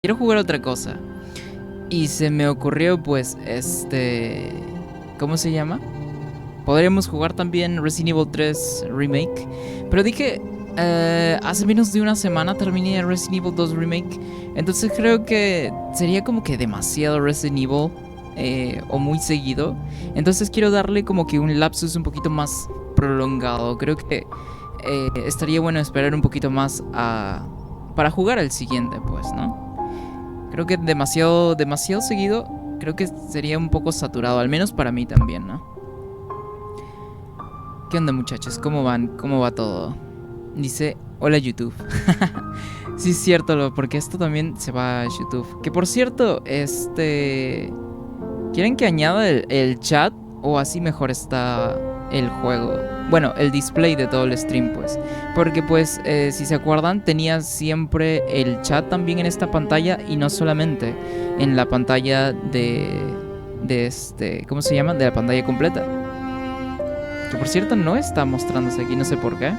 quiero jugar otra cosa. Y se me ocurrió, pues, ¿cómo se llama? Podríamos jugar también Resident Evil 3 Remake. Pero dije, hace menos de una semana terminé Resident Evil 2 Remake. Entonces creo que sería como que demasiado Resident Evil. O muy seguido. Entonces quiero darle como que un lapsus un poquito más prolongado. Creo que estaría bueno esperar un poquito más para jugar al siguiente, pues, ¿no? Creo que demasiado seguido, creo que sería un poco saturado, al menos para mí también, ¿no? ¿Qué onda, muchachos? ¿Cómo van? ¿Cómo va todo? Dice, hola YouTube. Sí, es cierto, porque esto también se va a YouTube. Que por cierto, ¿quieren que añada el chat o así mejor está el juego? Bueno, el display de todo el stream, pues. Porque, pues, si se acuerdan, tenía siempre el chat también en esta pantalla y no solamente en la pantalla ¿cómo se llama? De la pantalla completa. Que por cierto no está mostrándose aquí, no sé por qué.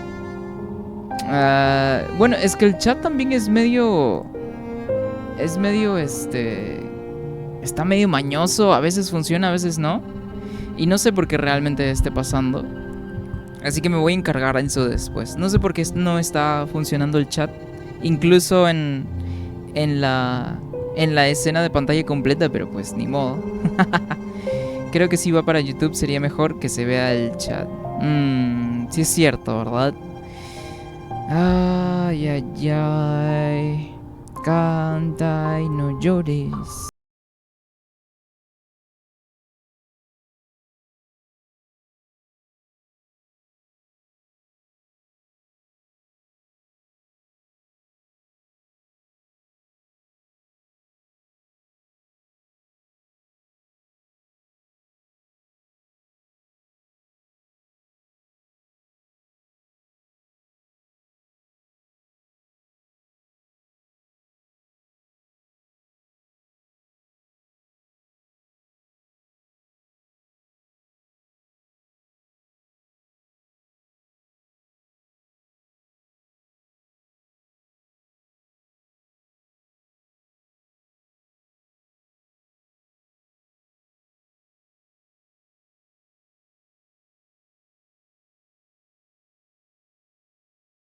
Bueno, es que el chat también es medio... Está medio mañoso, a veces funciona, a veces no. Y no sé por qué realmente esté pasando. Así que me voy a encargar de eso después. No sé por qué no está funcionando el chat. Incluso en la escena de pantalla completa, pero pues ni modo. Creo que si va para YouTube sería mejor que se vea el chat. Sí es cierto, ¿verdad? Ay, ay, ay. Canta y no llores.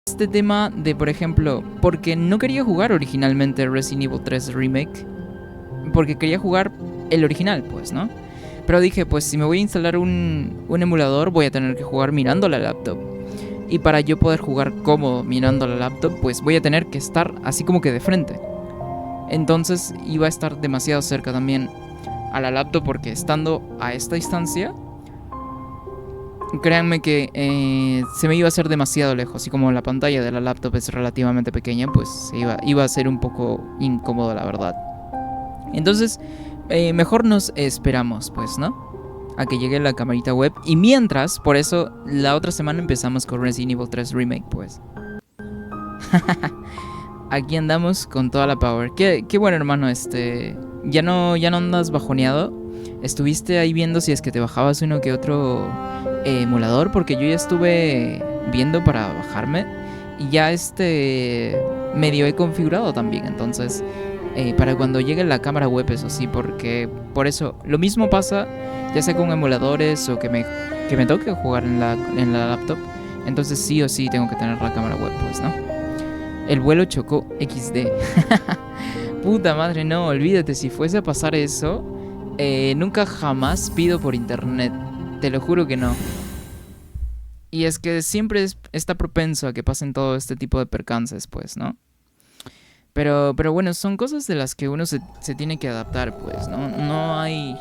Este tema de, por ejemplo, porque no quería jugar originalmente Resident Evil 3 Remake, porque quería jugar el original, pues, ¿no? Pero dije, pues si me voy a instalar un emulador, voy a tener que jugar mirando la laptop. Y para yo poder jugar cómodo mirando la laptop, pues voy a tener que estar así como que de frente. Entonces iba a estar demasiado cerca también a la laptop, porque estando a esta distancia, créanme que se me iba a hacer demasiado lejos. Y como la pantalla de la laptop es relativamente pequeña, pues iba a ser un poco incómodo, la verdad. Entonces, mejor nos esperamos, pues, ¿no? A que llegue la camarita web. Y mientras, por eso, la otra semana empezamos con Resident Evil 3 Remake, pues. Aquí andamos con toda la power. Qué bueno, hermano, ya no andas bajoneado. Estuviste ahí viendo si es que te bajabas uno que otro emulador, porque yo ya estuve viendo para bajarme. Y ya medio he configurado también. Entonces, para cuando llegue la cámara web, eso sí, porque por eso lo mismo pasa, ya sea con emuladores o que me toque jugar en la laptop. Entonces sí o sí tengo que tener la cámara web, pues, ¿no? El vuelo chocó XD. Puta madre, no, olvídate, si fuese a pasar eso, nunca jamás pido por internet. Te lo juro que no. Y es que siempre está propenso a que pasen todo este tipo de percances, pues, ¿no? Pero bueno, son cosas de las que uno se tiene que adaptar, pues, ¿no? No hay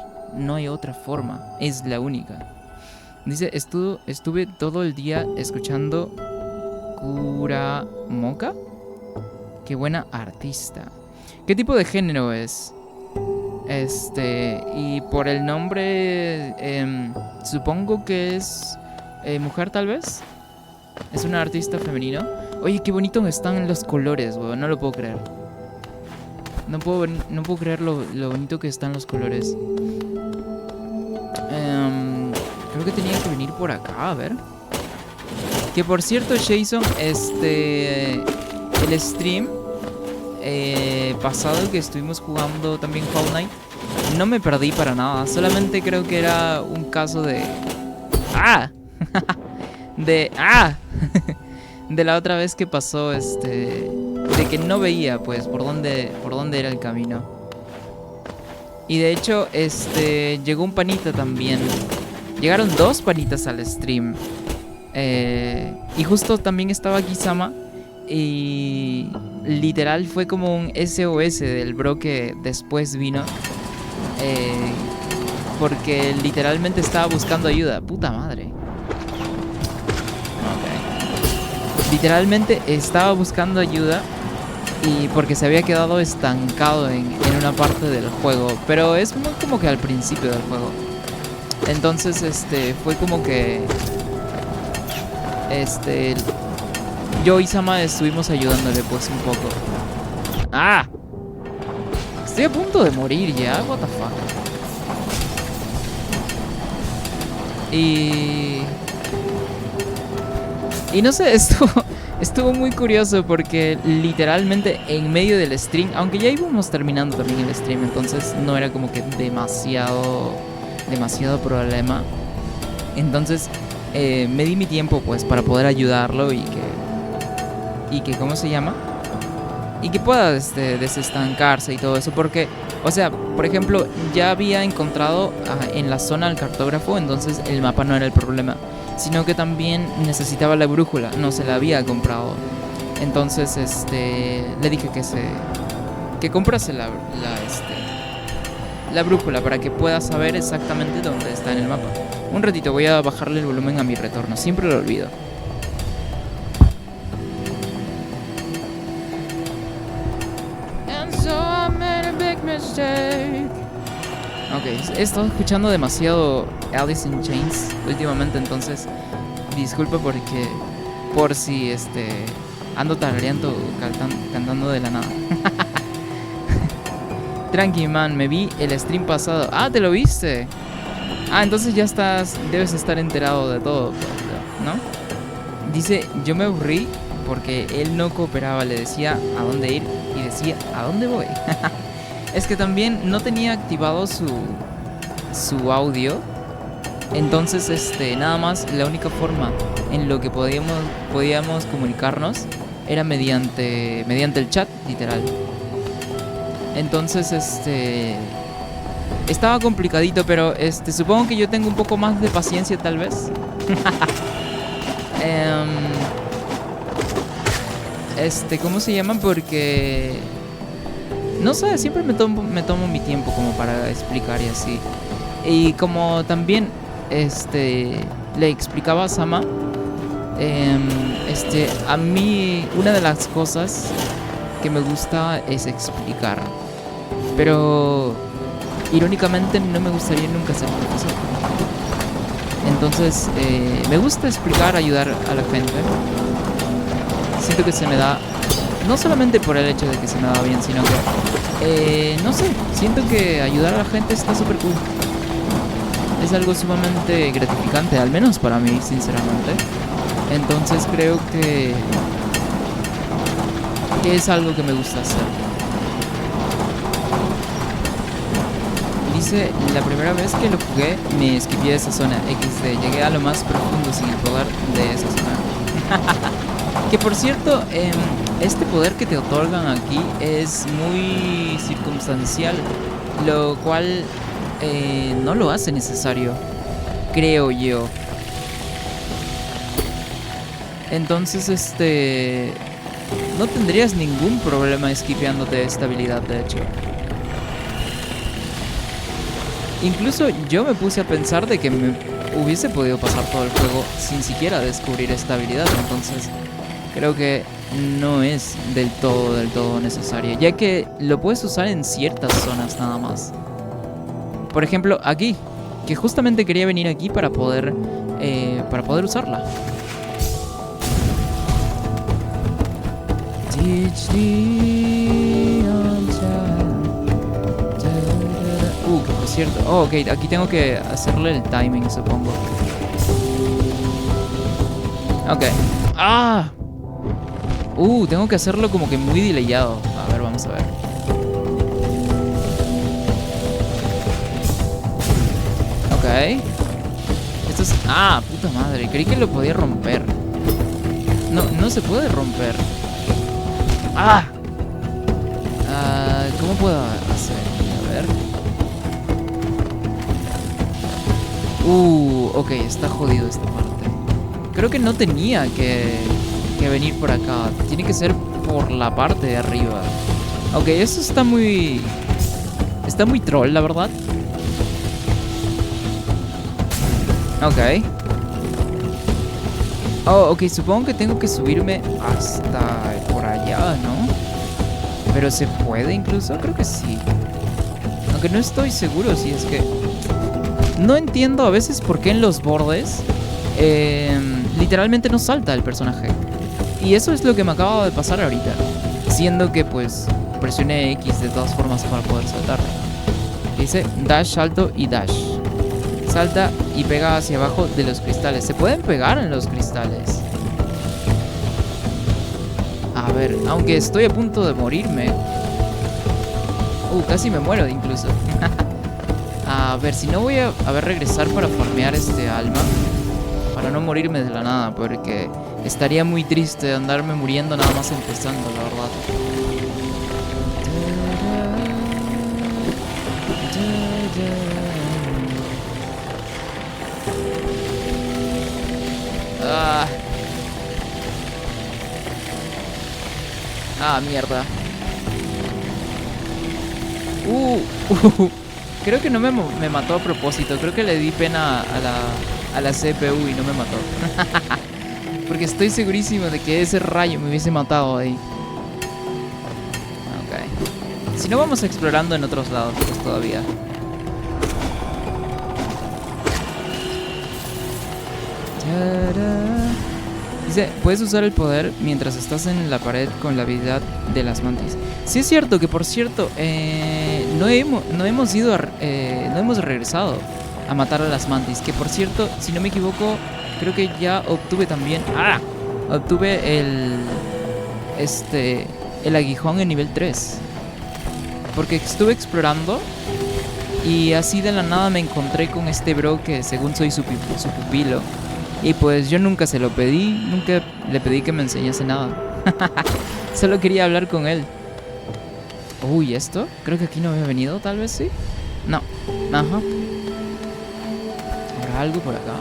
otra forma, es la única. Dice, estuve todo el día escuchando Kuramoka. Qué buena artista. ¿Qué tipo de género es? Y por el nombre, supongo que es mujer, tal vez. Es una artista femenino. Oye, qué bonito están los colores, weón. No lo puedo creer. No puedo creer lo bonito que están los colores. Creo que tenía que venir por acá, a ver. Que por cierto, Jason, el stream pasado que estuvimos jugando también Hollow Knight, no me perdí para nada. Solamente creo que era un caso de... ¡Ah! de... ¡Ah! de la otra vez que pasó, de que no veía, pues, por dónde era el camino. Y de hecho, llegó un panita también. Llegaron dos panitas al stream. Y justo también estaba Kisama. Y literal fue como un SOS del bro que después vino. Porque literalmente estaba buscando ayuda. Puta madre. Okay. Literalmente estaba buscando ayuda. Y porque se había quedado estancado en una parte del juego. Pero es muy como que al principio del juego. Entonces, fue como que... yo y Sama estuvimos ayudándole pues un poco. ¡Ah! Estoy a punto de morir ya, what the fuck. Y no sé, estuvo muy curioso porque literalmente en medio del stream, aunque ya íbamos terminando también el stream, entonces no era como que demasiado problema. Entonces me di mi tiempo pues para poder ayudarlo y que ¿cómo se llama? Y que pueda desestancarse y todo eso, porque, o sea, por ejemplo, ya había encontrado en la zona el cartógrafo, entonces el mapa no era el problema, sino que también necesitaba la brújula, no se la había comprado. Entonces, le dije que comprase la brújula para que pueda saber exactamente dónde está en el mapa. Un ratito, voy a bajarle el volumen a mi retorno, siempre lo olvido. Ok, he estado escuchando demasiado Alice in Chains últimamente, entonces disculpa por si ando tarareando cantando de la nada. Tranqui man, me vi el stream pasado. Ah, ¿te lo viste? Ah, entonces ya debes estar enterado de todo, ¿no? Dice, yo me aburrí porque él no cooperaba, le decía a dónde ir y decía a dónde voy. Es que también no tenía activado su audio. Entonces, nada más la única forma en lo que podíamos comunicarnos era mediante el chat, literal. Entonces, estaba complicadito, pero supongo que yo tengo un poco más de paciencia, tal vez. ¿Cómo se llama? Porque no sé, siempre me tomo mi tiempo como para explicar y así. Y como también le explicaba a Sama, a mí una de las cosas que me gusta es explicar. Pero irónicamente no me gustaría nunca ser profesor. Entonces me gusta explicar, ayudar a la gente. Siento que se me da, no solamente por el hecho de que se me da bien, sino que no sé, siento que ayudar a la gente está súper cool. Es algo sumamente gratificante, al menos para mí, sinceramente. Entonces creo que es algo que me gusta hacer. Dice, la primera vez que lo jugué me esquivé de esa zona XD. Llegué a lo más profundo sin el poder de esa zona. Que por cierto, este poder que te otorgan aquí es muy circunstancial, lo cual no lo hace necesario, creo yo. Entonces, no tendrías ningún problema esquipeándote esta habilidad, de hecho. Incluso yo me puse a pensar de que me hubiese podido pasar todo el juego sin siquiera descubrir esta habilidad. Entonces creo que no es del todo necesario, ya que lo puedes usar en ciertas zonas nada más. Por ejemplo, aquí, que justamente quería venir aquí para poder usarla. Que por cierto... Oh, ok, aquí tengo que hacerle el timing, supongo. Ok. ¡Ah! Tengo que hacerlo como que muy delayado. A ver, vamos. vamos a ver. Ok. Esto es... Ah, puta madre. Creí que lo podía romper. No, no se puede romper. ¡Ah! ¿Cómo puedo hacer? A ver. Ok, está jodido esta parte. Creo que no tenía que venir por acá. Tiene que ser por la parte de arriba. Ok, eso está muy... Está muy troll, la verdad. Ok. Oh, ok, supongo que tengo que subirme hasta por allá, ¿no? Pero ¿se puede incluso? Creo que sí. Aunque no estoy seguro si es que... No entiendo a veces por qué en los bordes literalmente no salta el personaje. Y eso es lo que me acaba de pasar ahorita. Siendo que pues presioné X de todas formas para poder saltar. Dice dash, salto y dash. Salta y pega hacia abajo de los cristales. Se pueden pegar en los cristales. A ver, aunque estoy a punto de morirme. Casi me muero incluso. A ver, si no voy a ver regresar para farmear este alma. Para no morirme de la nada, porque estaría muy triste andarme muriendo nada más empezando, la verdad. Mierda. Creo que no me mató a propósito. Creo que le di pena a la CPU y no me mató. Porque estoy segurísimo de que ese rayo me hubiese matado ahí. Ok. Si no, vamos explorando en otros lados pues todavía. Dice, puedes usar el poder mientras estás en la pared con la habilidad de las mantis. Sí es cierto que, por cierto, no hemos regresado a matar a las mantis. Que, por cierto, si no me equivoco, creo que ya obtuve también... Obtuve el aguijón en nivel 3. Porque estuve explorando y así de la nada me encontré con este bro que según soy su pupilo. Y pues yo nunca se lo pedí, nunca le pedí que me enseñase nada. Solo quería hablar con él. Uy, ¿esto? Creo que aquí no había venido, tal vez sí. No, ajá. ¿Habrá algo por acá?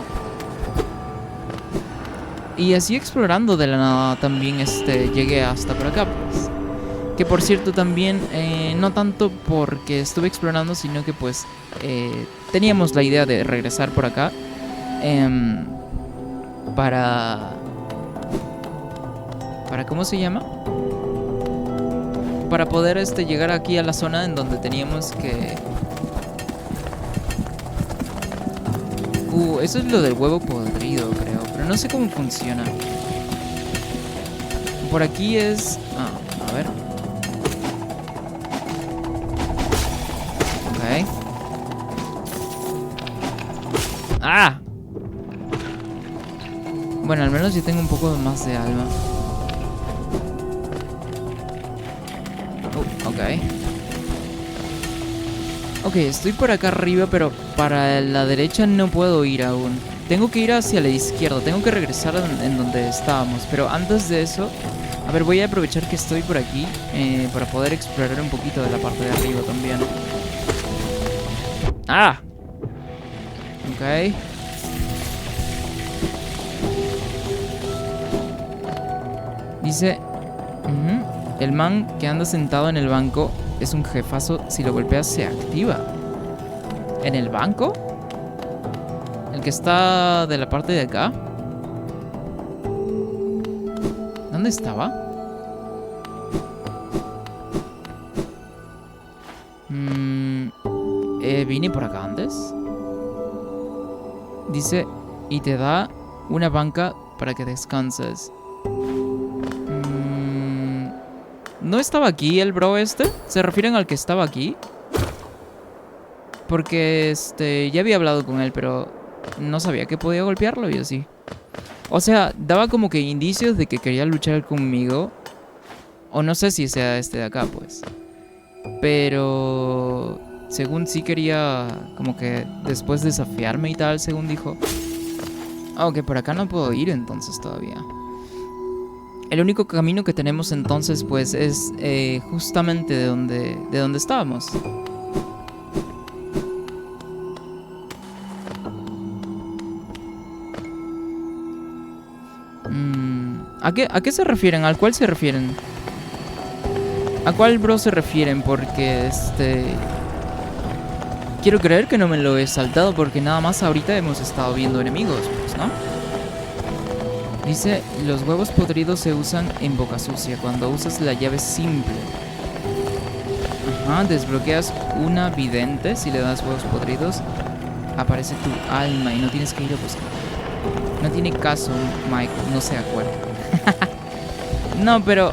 Y así explorando de la nada también llegué hasta por acá, pues. Que por cierto también, no tanto porque estuve explorando, sino que pues teníamos la idea de regresar por acá. Para ¿cómo se llama? Para poder llegar aquí a la zona en donde teníamos que... eso es lo del huevo podrido, creo. Pero no sé cómo funciona. Por aquí es... a ver. Ok. Bueno, al menos yo tengo un poco más de alma. Ok. Ok, estoy por acá arriba, pero para la derecha no puedo ir aún. Tengo que ir hacia la izquierda, tengo que regresar en donde estábamos. Pero antes de eso, a ver, voy a aprovechar que estoy por aquí para poder explorar un poquito de la parte de arriba también. Ok. Dice, el man que anda sentado en el banco es un jefazo. Si lo golpeas se activa. ¿En el banco? ¿El que está de la parte de acá? ¿Dónde estaba? ¿Vine por acá antes? Dice, y te da una banca para que descanses. ¿No estaba aquí el bro este? ¿Se refieren al que estaba aquí? Porque ya había hablado con él, pero no sabía que podía golpearlo y así. O sea, daba como que indicios de que quería luchar conmigo. O no sé si sea este de acá, pues. Pero según sí quería como que después desafiarme y tal, según dijo. Ah, ok, por acá no puedo ir entonces todavía. El único camino que tenemos entonces pues es justamente de donde estábamos. ¿A qué se refieren? ¿Al cuál se refieren? ¿A cuál bro se refieren? Porque quiero creer que no me lo he saltado porque nada más ahorita hemos estado viendo enemigos, pues, ¿no? Dice, los huevos podridos se usan en Boca Sucia cuando usas la llave simple. Ajá, desbloqueas una vidente si le das huevos podridos. Aparece tu alma y no tienes que ir a buscar. No tiene caso, Mike, no se acuerda. No, pero...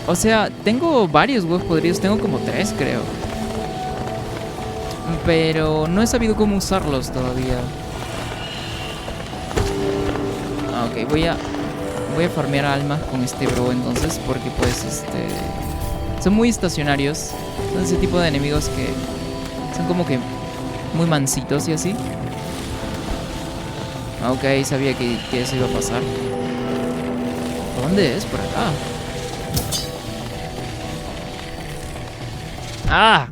o sea, tengo varios huevos podridos, tengo como 3 creo. Pero no he sabido cómo usarlos todavía. Ok, voy a farmear almas con este bro entonces, porque pues son muy estacionarios. Son ese tipo de enemigos que son como que muy mansitos y así. Ok, sabía que eso iba a pasar. ¿Por dónde es? Por acá. ¡Ah!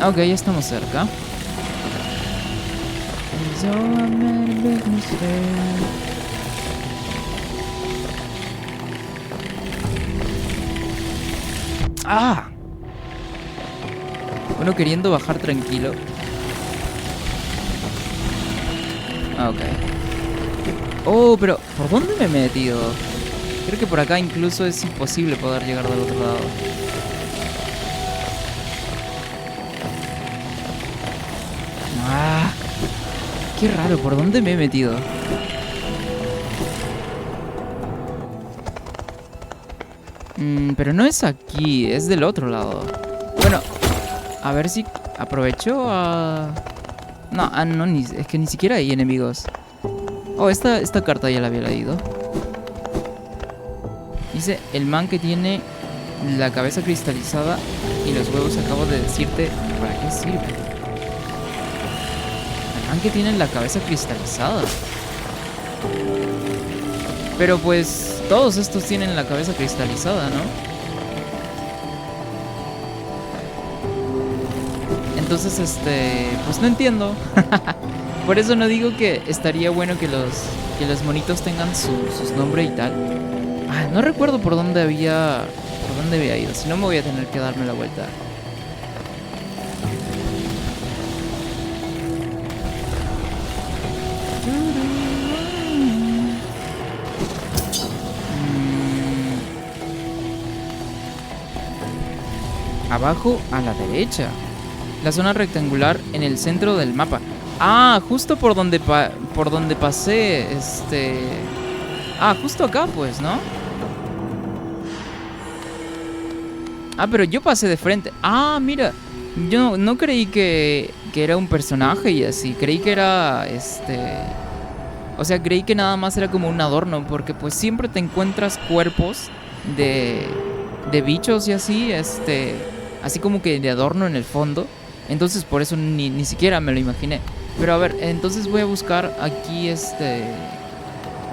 Ok, ya estamos cerca. ¡Ah! Bueno, queriendo bajar tranquilo. Ok. Oh, pero ¿por dónde me he metido? Creo que por acá incluso es imposible poder llegar del otro lado. Ah, qué raro, ¿por dónde me he metido? Pero no es aquí, es del otro lado. Bueno, a ver si aprovecho a... No, no, es que ni siquiera hay enemigos. Oh, esta carta ya la había leído. Dice, el man que tiene la cabeza cristalizada y los huevos, acabo de decirte para qué sirve. El man que tiene la cabeza cristalizada. Pero pues todos estos tienen la cabeza cristalizada, ¿no? Entonces, pues no entiendo. Por eso no digo que estaría bueno que los monitos tengan sus nombres y tal. Ah, no recuerdo por dónde había ido. Si no, me voy a tener que darme la vuelta. Abajo a la derecha. La zona rectangular en el centro del mapa. Ah, justo por donde pasé, Ah, justo acá, pues, ¿no? Ah, pero yo pasé de frente. Ah, mira. Yo no creí que era un personaje y así. Creí que era, O sea, creí que nada más era como un adorno. Porque pues siempre te encuentras cuerpos de bichos y así, así como que de adorno en el fondo. Entonces por eso ni siquiera me lo imaginé. Pero a ver, entonces voy a buscar aquí,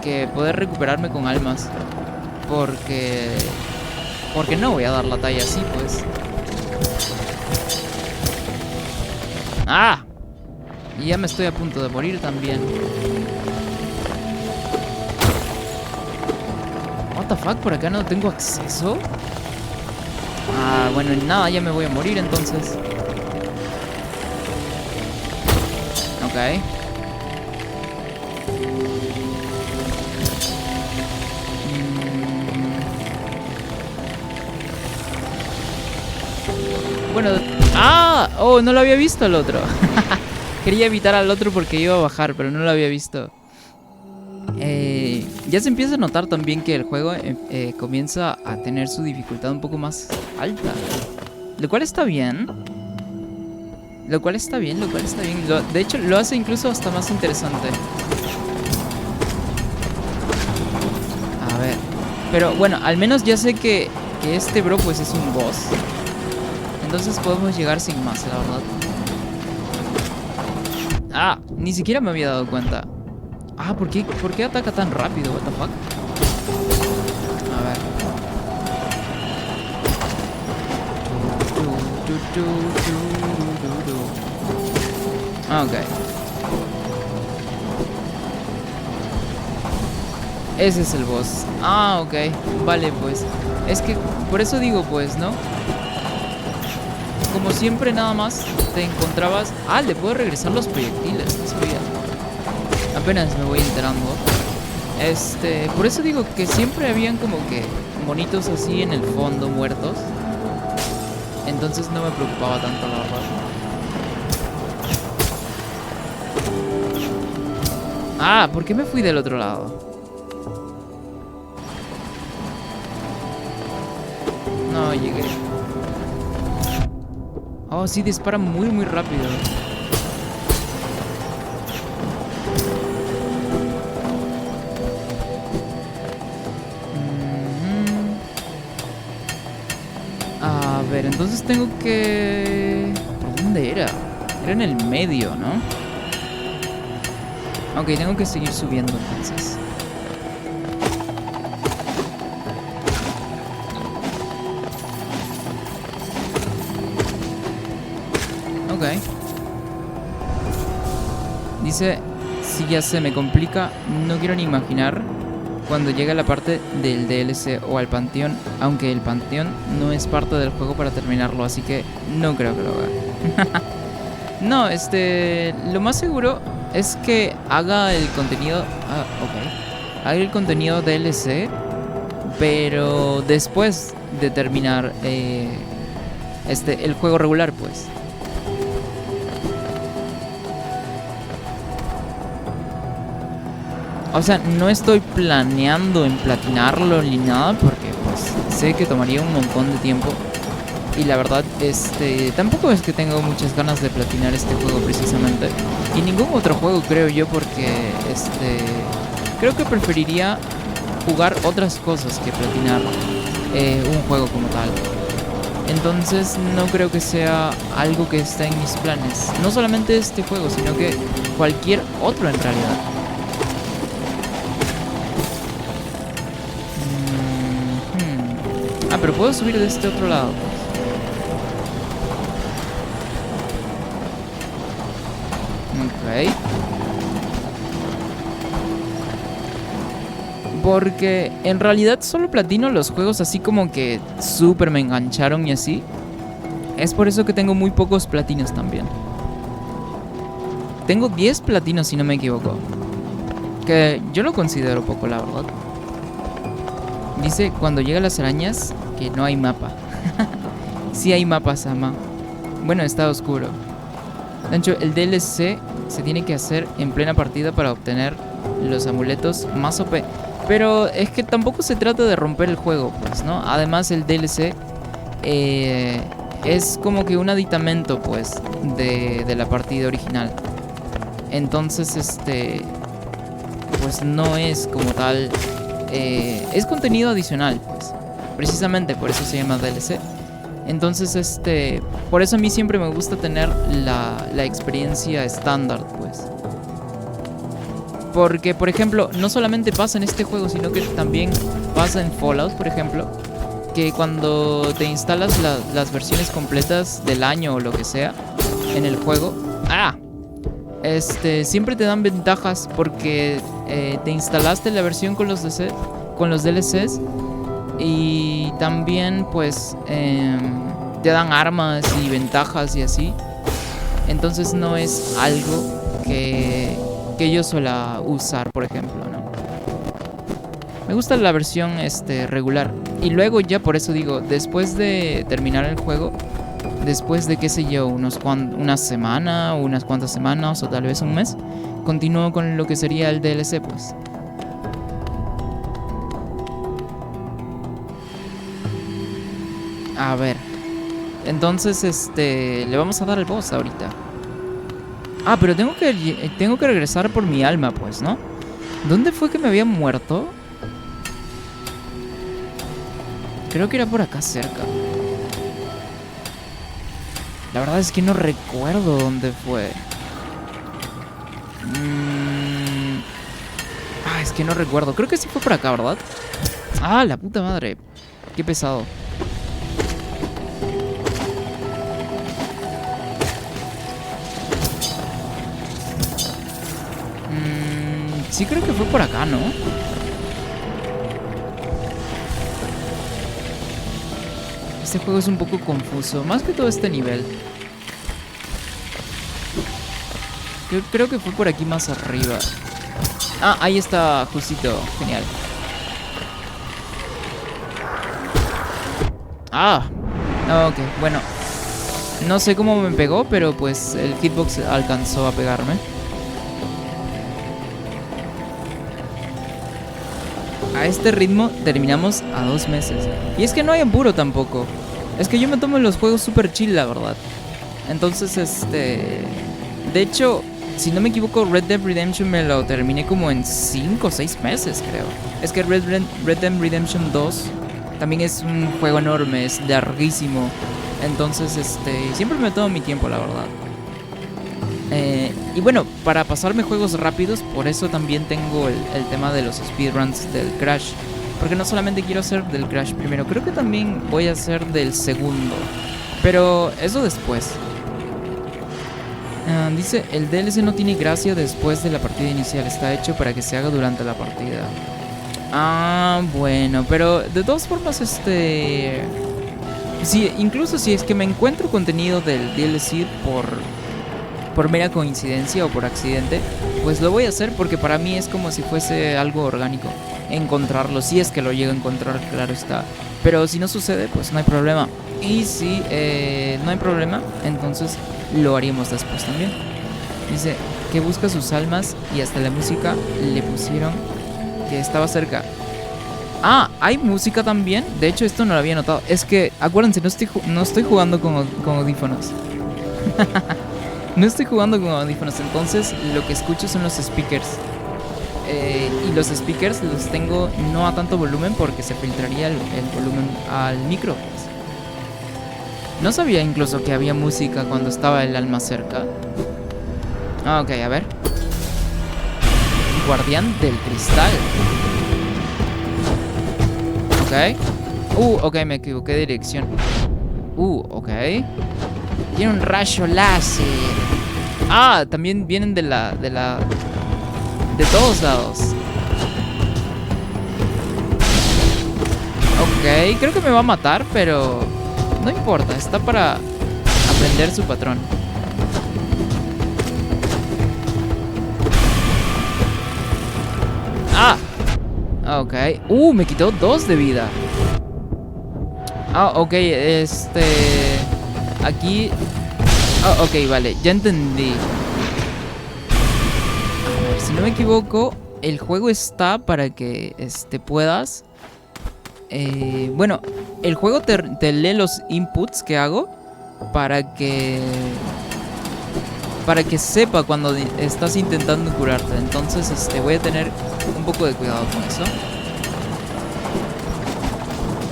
que poder recuperarme con almas. Porque no voy a dar la talla así, pues. ¡Ah! Y ya me estoy a punto de morir también. What the fuck, por acá no tengo acceso. Ah, bueno, nada, ya me voy a morir entonces. Ok. Bueno... ¡Ah! Oh, no lo había visto el otro. Quería evitar al otro porque iba a bajar, pero no lo había visto. Ya se empieza a notar también que el juego comienza a tener su dificultad un poco más alta. Lo cual está bien. Lo cual está bien, lo cual está bien. De hecho, lo hace incluso hasta más interesante. A ver. Pero bueno, al menos ya sé que este bro pues es un boss. Entonces podemos llegar sin más, la verdad. Ah, ni siquiera me había dado cuenta. Ah, ¿por qué ataca tan rápido? What the fuck? A ver. Ah, ok. Ese es el boss. Ah, ok. Vale, pues. Es que por eso digo, pues, ¿no? Como siempre, nada más te encontrabas... Ah, le puedo regresar los proyectiles. No sabía. Apenas me voy enterando. Por eso digo que siempre habían como que monitos así en el fondo muertos. Entonces no me preocupaba tanto, la verdad. Ah, ¿por qué me fui del otro lado? No, llegué. Oh, sí, dispara muy, muy rápido. A ver, entonces tengo que... ¿Por dónde era? Era en el medio, ¿no? Ok, tengo que seguir subiendo entonces. Ok. Dice, si ya se me complica, no quiero ni imaginar cuando llegue a la parte del DLC o al Panteón, aunque el Panteón no es parte del juego para terminarlo, así que no creo que lo haga. No, lo más seguro es que haga el contenido... Ah, ok. Haga el contenido DLC, pero después de terminar el juego regular, pues. O sea, no estoy planeando en platinarlo ni nada porque pues sé que tomaría un montón de tiempo. Y la verdad, tampoco es que tengo muchas ganas de platinar este juego precisamente. Y ningún otro juego creo yo porque creo que preferiría jugar otras cosas que platinar un juego como tal. Entonces no creo que sea algo que esté en mis planes. No solamente este juego, sino que cualquier otro en realidad. Ah, pero puedo subir de este otro lado. Ok. Porque en realidad solo platino los juegos así como que súper me engancharon y así. Es por eso que tengo muy pocos platinos también. Tengo 10 platinos si no me equivoco. Que yo lo considero poco, la verdad. Dice, cuando llegan las arañas, que no hay mapa. Sí hay mapas, ama. Bueno, está oscuro. De hecho, el DLC se tiene que hacer en plena partida para obtener los amuletos más OP. Pero es que tampoco se trata de romper el juego, pues, ¿no? Además, el DLC es como que un aditamento, pues, de la partida original. Entonces, pues no es como tal... es contenido adicional, pues. Precisamente por eso se llama DLC. Entonces, por eso a mí siempre me gusta tener la experiencia estándar, pues. Porque, por ejemplo, no solamente pasa en este juego, sino que también pasa en Fallout, por ejemplo. Que cuando te instalas las versiones completas del año o lo que sea en el juego, siempre te dan ventajas porque te instalaste la versión con los DLCs y también pues te dan armas y ventajas y así. Entonces no es algo que yo suela usar, por ejemplo, ¿no? Me gusta la versión regular. Y luego ya por eso digo, después de terminar el juego, después de, qué sé yo, una semana o unas cuantas semanas o tal vez un mes, continúo con lo que sería el DLC, pues. A ver. Entonces, le vamos a dar al boss ahorita. Ah, pero tengo que regresar por mi alma, pues, ¿no? ¿Dónde fue que me había muerto? Creo que era por acá cerca. La verdad es que no recuerdo dónde fue. Ah, es que no recuerdo. Creo que sí fue por acá, ¿verdad? Ah, la puta madre. Qué pesado. Sí, creo que fue por acá, ¿no? Este juego es un poco confuso. Más que todo este nivel. Creo que fue por aquí más arriba. Ah, ahí está, justito. Genial. Ah, ok, bueno. No sé cómo me pegó, pero pues el hitbox alcanzó a pegarme. A este ritmo terminamos a 2 meses. Y es que no hay apuro tampoco. Es que yo me tomo los juegos super chill, la verdad. Entonces, de hecho, si no me equivoco, Red Dead Redemption me lo terminé como en 5 o 6 meses, creo. Es que Red Dead Redemption 2 también es un juego enorme, es larguísimo. Entonces, siempre me tomo mi tiempo, la verdad. Y bueno, para pasarme juegos rápidos, por eso también tengo el tema de los speedruns del Crash. Porque no solamente quiero hacer del Crash primero, creo que también voy a hacer del segundo. Pero eso después. Dice, el DLC no tiene gracia después de la partida inicial, está hecho para que se haga durante la partida. Ah, bueno, pero de todas formas, sí, incluso si es que me encuentro contenido del DLC por mera coincidencia o por accidente, pues lo voy a hacer porque para mí es como si fuese algo orgánico encontrarlo, si es que lo llego a encontrar, claro está. Pero si no sucede, pues no hay problema. Y si no hay problema, entonces lo haríamos después también. Dice que busca sus almas y hasta la música le pusieron que estaba cerca. Ah, hay música también. De hecho, esto no lo había notado. Es que, acuérdense, no estoy jugando con audífonos. No estoy jugando con audífonos, entonces lo que escucho son los speakers. Y los speakers los tengo no a tanto volumen porque se filtraría el volumen al micro. No sabía incluso que había música cuando estaba el alma cerca. Ah, ok, a ver. Guardián del cristal. Ok. Ok, me equivoqué de dirección. Ok. Tiene un rayo láser. Ah, también vienen de todos lados. Ok, creo que me va a matar, pero no importa, está para aprender su patrón. Ah, ok. Me quitó 2 de vida. Ah, ok, aquí... Ah, ok, vale, ya entendí. A ver, si no me equivoco, el juego está para que puedas... bueno, el juego te lee los inputs que hago para que sepa cuando estás intentando curarte. Entonces, voy a tener un poco de cuidado con eso.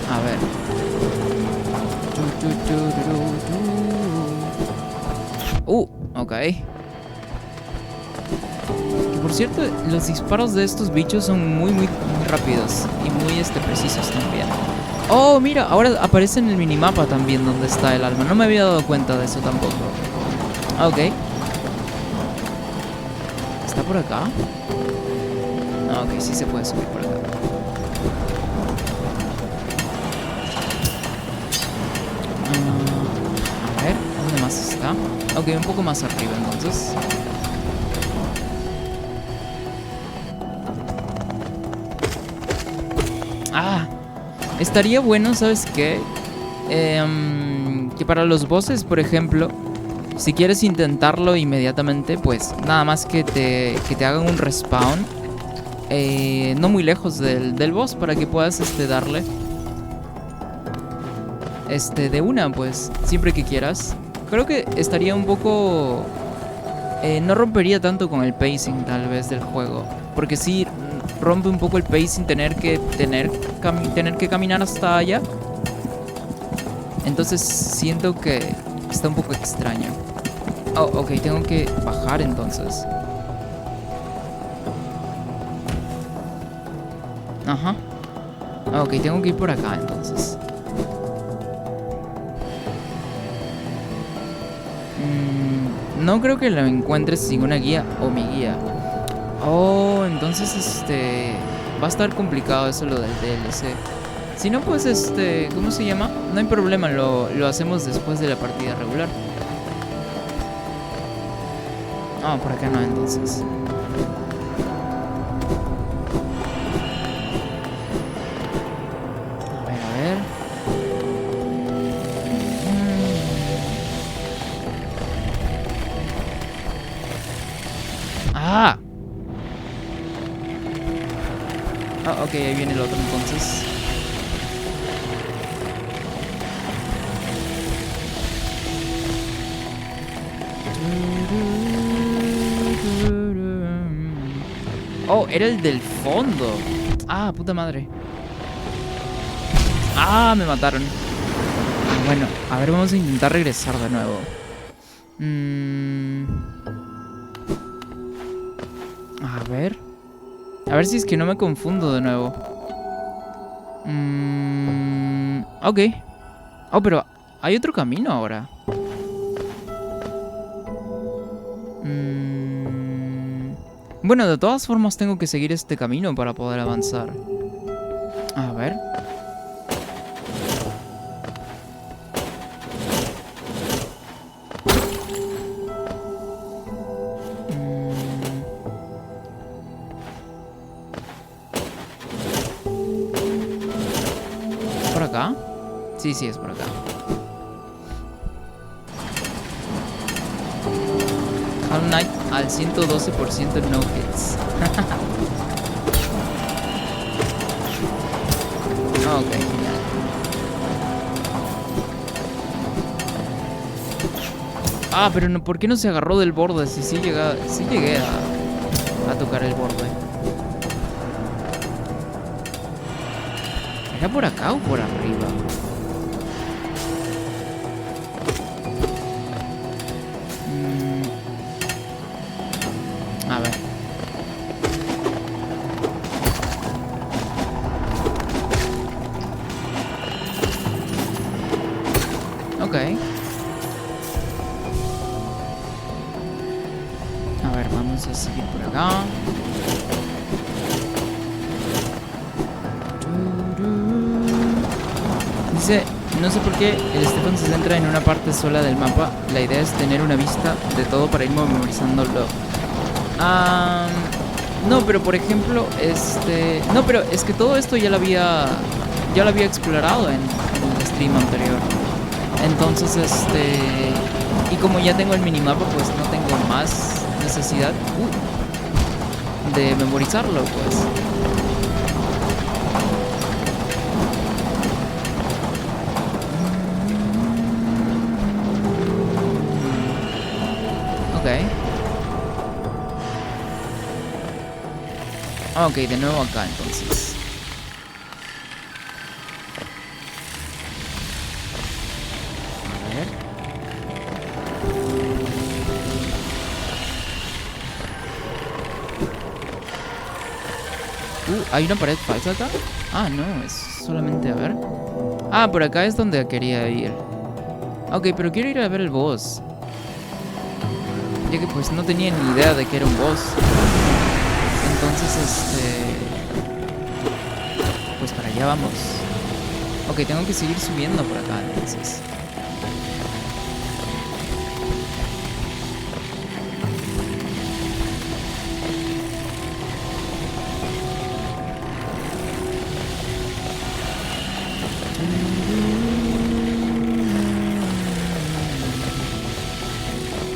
A ver. Ok. Que por cierto, los disparos de estos bichos son muy rápidos y muy precisos también. Oh, mira, ahora aparece en el minimapa también donde está el alma. No me había dado cuenta de eso tampoco. Ok. ¿Está por acá? No, ok, sí se puede subir por acá. A ver, ¿dónde más está? Ok, un poco más arriba entonces. Ah, estaría bueno, ¿sabes qué? Que para los bosses, por ejemplo, si quieres intentarlo inmediatamente, pues nada más que te hagan un respawn no muy lejos del boss para que puedas darle. De una, pues, siempre que quieras. Creo que estaría un poco... no rompería tanto con el pacing, tal vez, del juego. Porque sí rompe un poco el pacing tener que caminar hasta allá. Entonces siento que está un poco extraño. Oh, ok, tengo que bajar entonces. Ajá. Ok, tengo que ir por acá entonces. No creo que lo encuentres sin una guía o mi guía. Oh, entonces va a estar complicado eso lo del DLC. Si no, pues ¿cómo se llama? No hay problema, lo hacemos después de la partida regular. Ah, por acá no, entonces. A ver. ¡Ah! Ah, ok, ahí viene el otro entonces. Oh, era el del fondo. Ah, puta madre. Ah, me mataron. Ah, bueno, a ver, vamos a intentar regresar de nuevo. A ver. A ver si es que no me confundo de nuevo. Ok. Oh, pero hay otro camino ahora. Bueno, de todas formas tengo que seguir este camino para poder avanzar. A ver. ¿Es por acá? Sí, sí, es por acá. Hollow Knight al 112% no hits. Ok, genial. Ah, pero no, ¿por qué no se agarró del borde? Sí llegué a tocar el borde. ¿Era por acá o por arriba? A ver. Ok. A ver, vamos a seguir por acá. Dice, no sé por qué el Stefan se centra en una parte sola del mapa. La idea es tener una vista de todo para ir memorizándolo. No, pero por ejemplo, no, pero es que todo esto ya lo había explorado en el stream anterior. Entonces, y como ya tengo el minimapa, pues no tengo más necesidad de memorizarlo, pues. Ok. Ok, de nuevo acá entonces. A ver. ¿Hay una pared falsa acá? Ah, no, es solamente a ver. Ah, por acá es donde quería ir. Ok, pero quiero ir a ver el boss. Ya que pues no tenía ni idea de que era un boss. Entonces, pues para allá vamos. Ok, tengo que seguir subiendo por acá, entonces.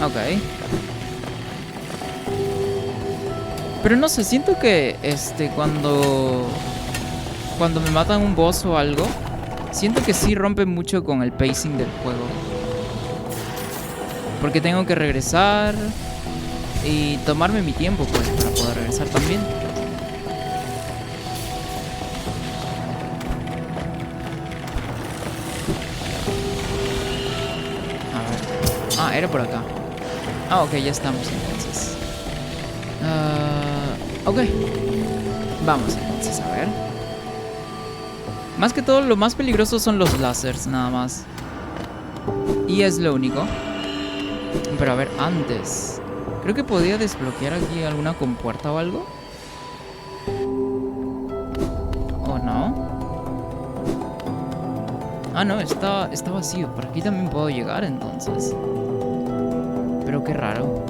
Ok. Pero no sé, siento que cuando me matan un boss o algo, Siento que sí rompe mucho con el pacing del juego. Porque tengo que regresar y tomarme mi tiempo, pues, para poder regresar también. A ver. Ah, era por acá. Ah, ok, ya estamos entonces. Ok. Vamos entonces, a ver. Más que todo, lo más peligroso son los lásers, nada más. Y es lo único. Pero a ver, antes... Creo que podía desbloquear aquí alguna compuerta o algo. ¿O no? Ah, no, está vacío. Por aquí también puedo llegar, entonces. Pero qué raro.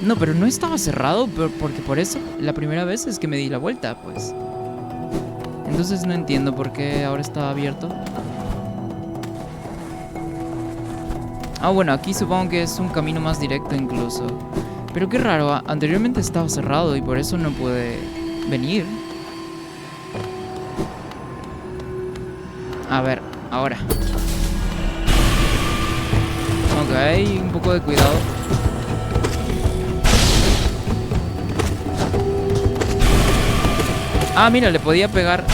No, pero no estaba cerrado, porque por eso la primera vez es que me di la vuelta, pues. Entonces no entiendo por qué ahora está abierto. Ah, bueno, aquí supongo que es un camino más directo incluso. Pero qué raro, anteriormente estaba cerrado y por eso no pude venir. A ver, ahora. Ok, un poco de cuidado. Ah, mira, le podía pegar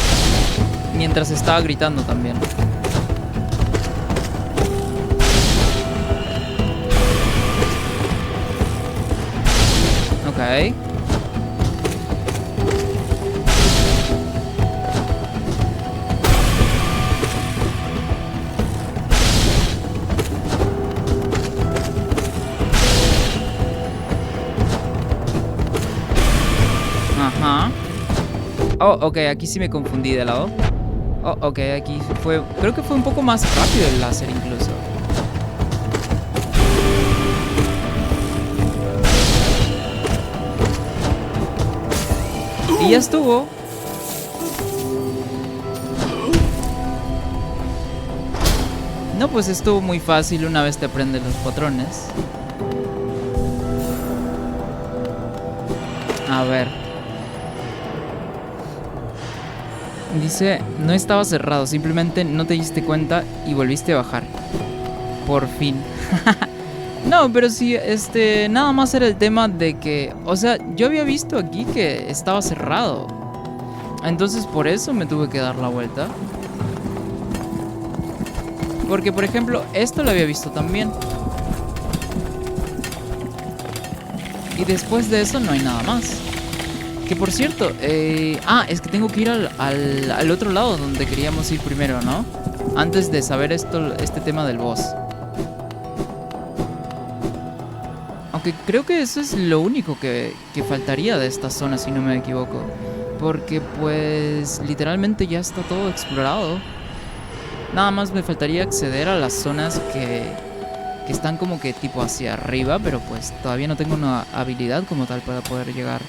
mientras estaba gritando también. Ok. Ajá. Oh, ok, aquí sí me confundí de lado. Oh, ok, aquí fue... Creo que fue un poco más rápido el láser incluso. Y ya estuvo. No, pues estuvo muy fácil una vez te aprendes los patrones. A ver. Dice, no estaba cerrado, simplemente no te diste cuenta y volviste a bajar. Por fin. No, pero sí, nada más era el tema de que, o sea, yo había visto aquí que estaba cerrado. Entonces por eso me tuve que dar la vuelta. Porque, por ejemplo, esto lo había visto también. Y después de eso no hay nada más. Que por cierto, es que tengo que ir al otro lado donde queríamos ir primero, ¿no? Antes de saber este tema del boss. Aunque creo que eso es lo único que faltaría de esta zona, si no me equivoco. Porque pues literalmente ya está todo explorado. Nada más me faltaría acceder a las zonas que están como que tipo hacia arriba, pero pues todavía no tengo una habilidad como tal para poder llegar.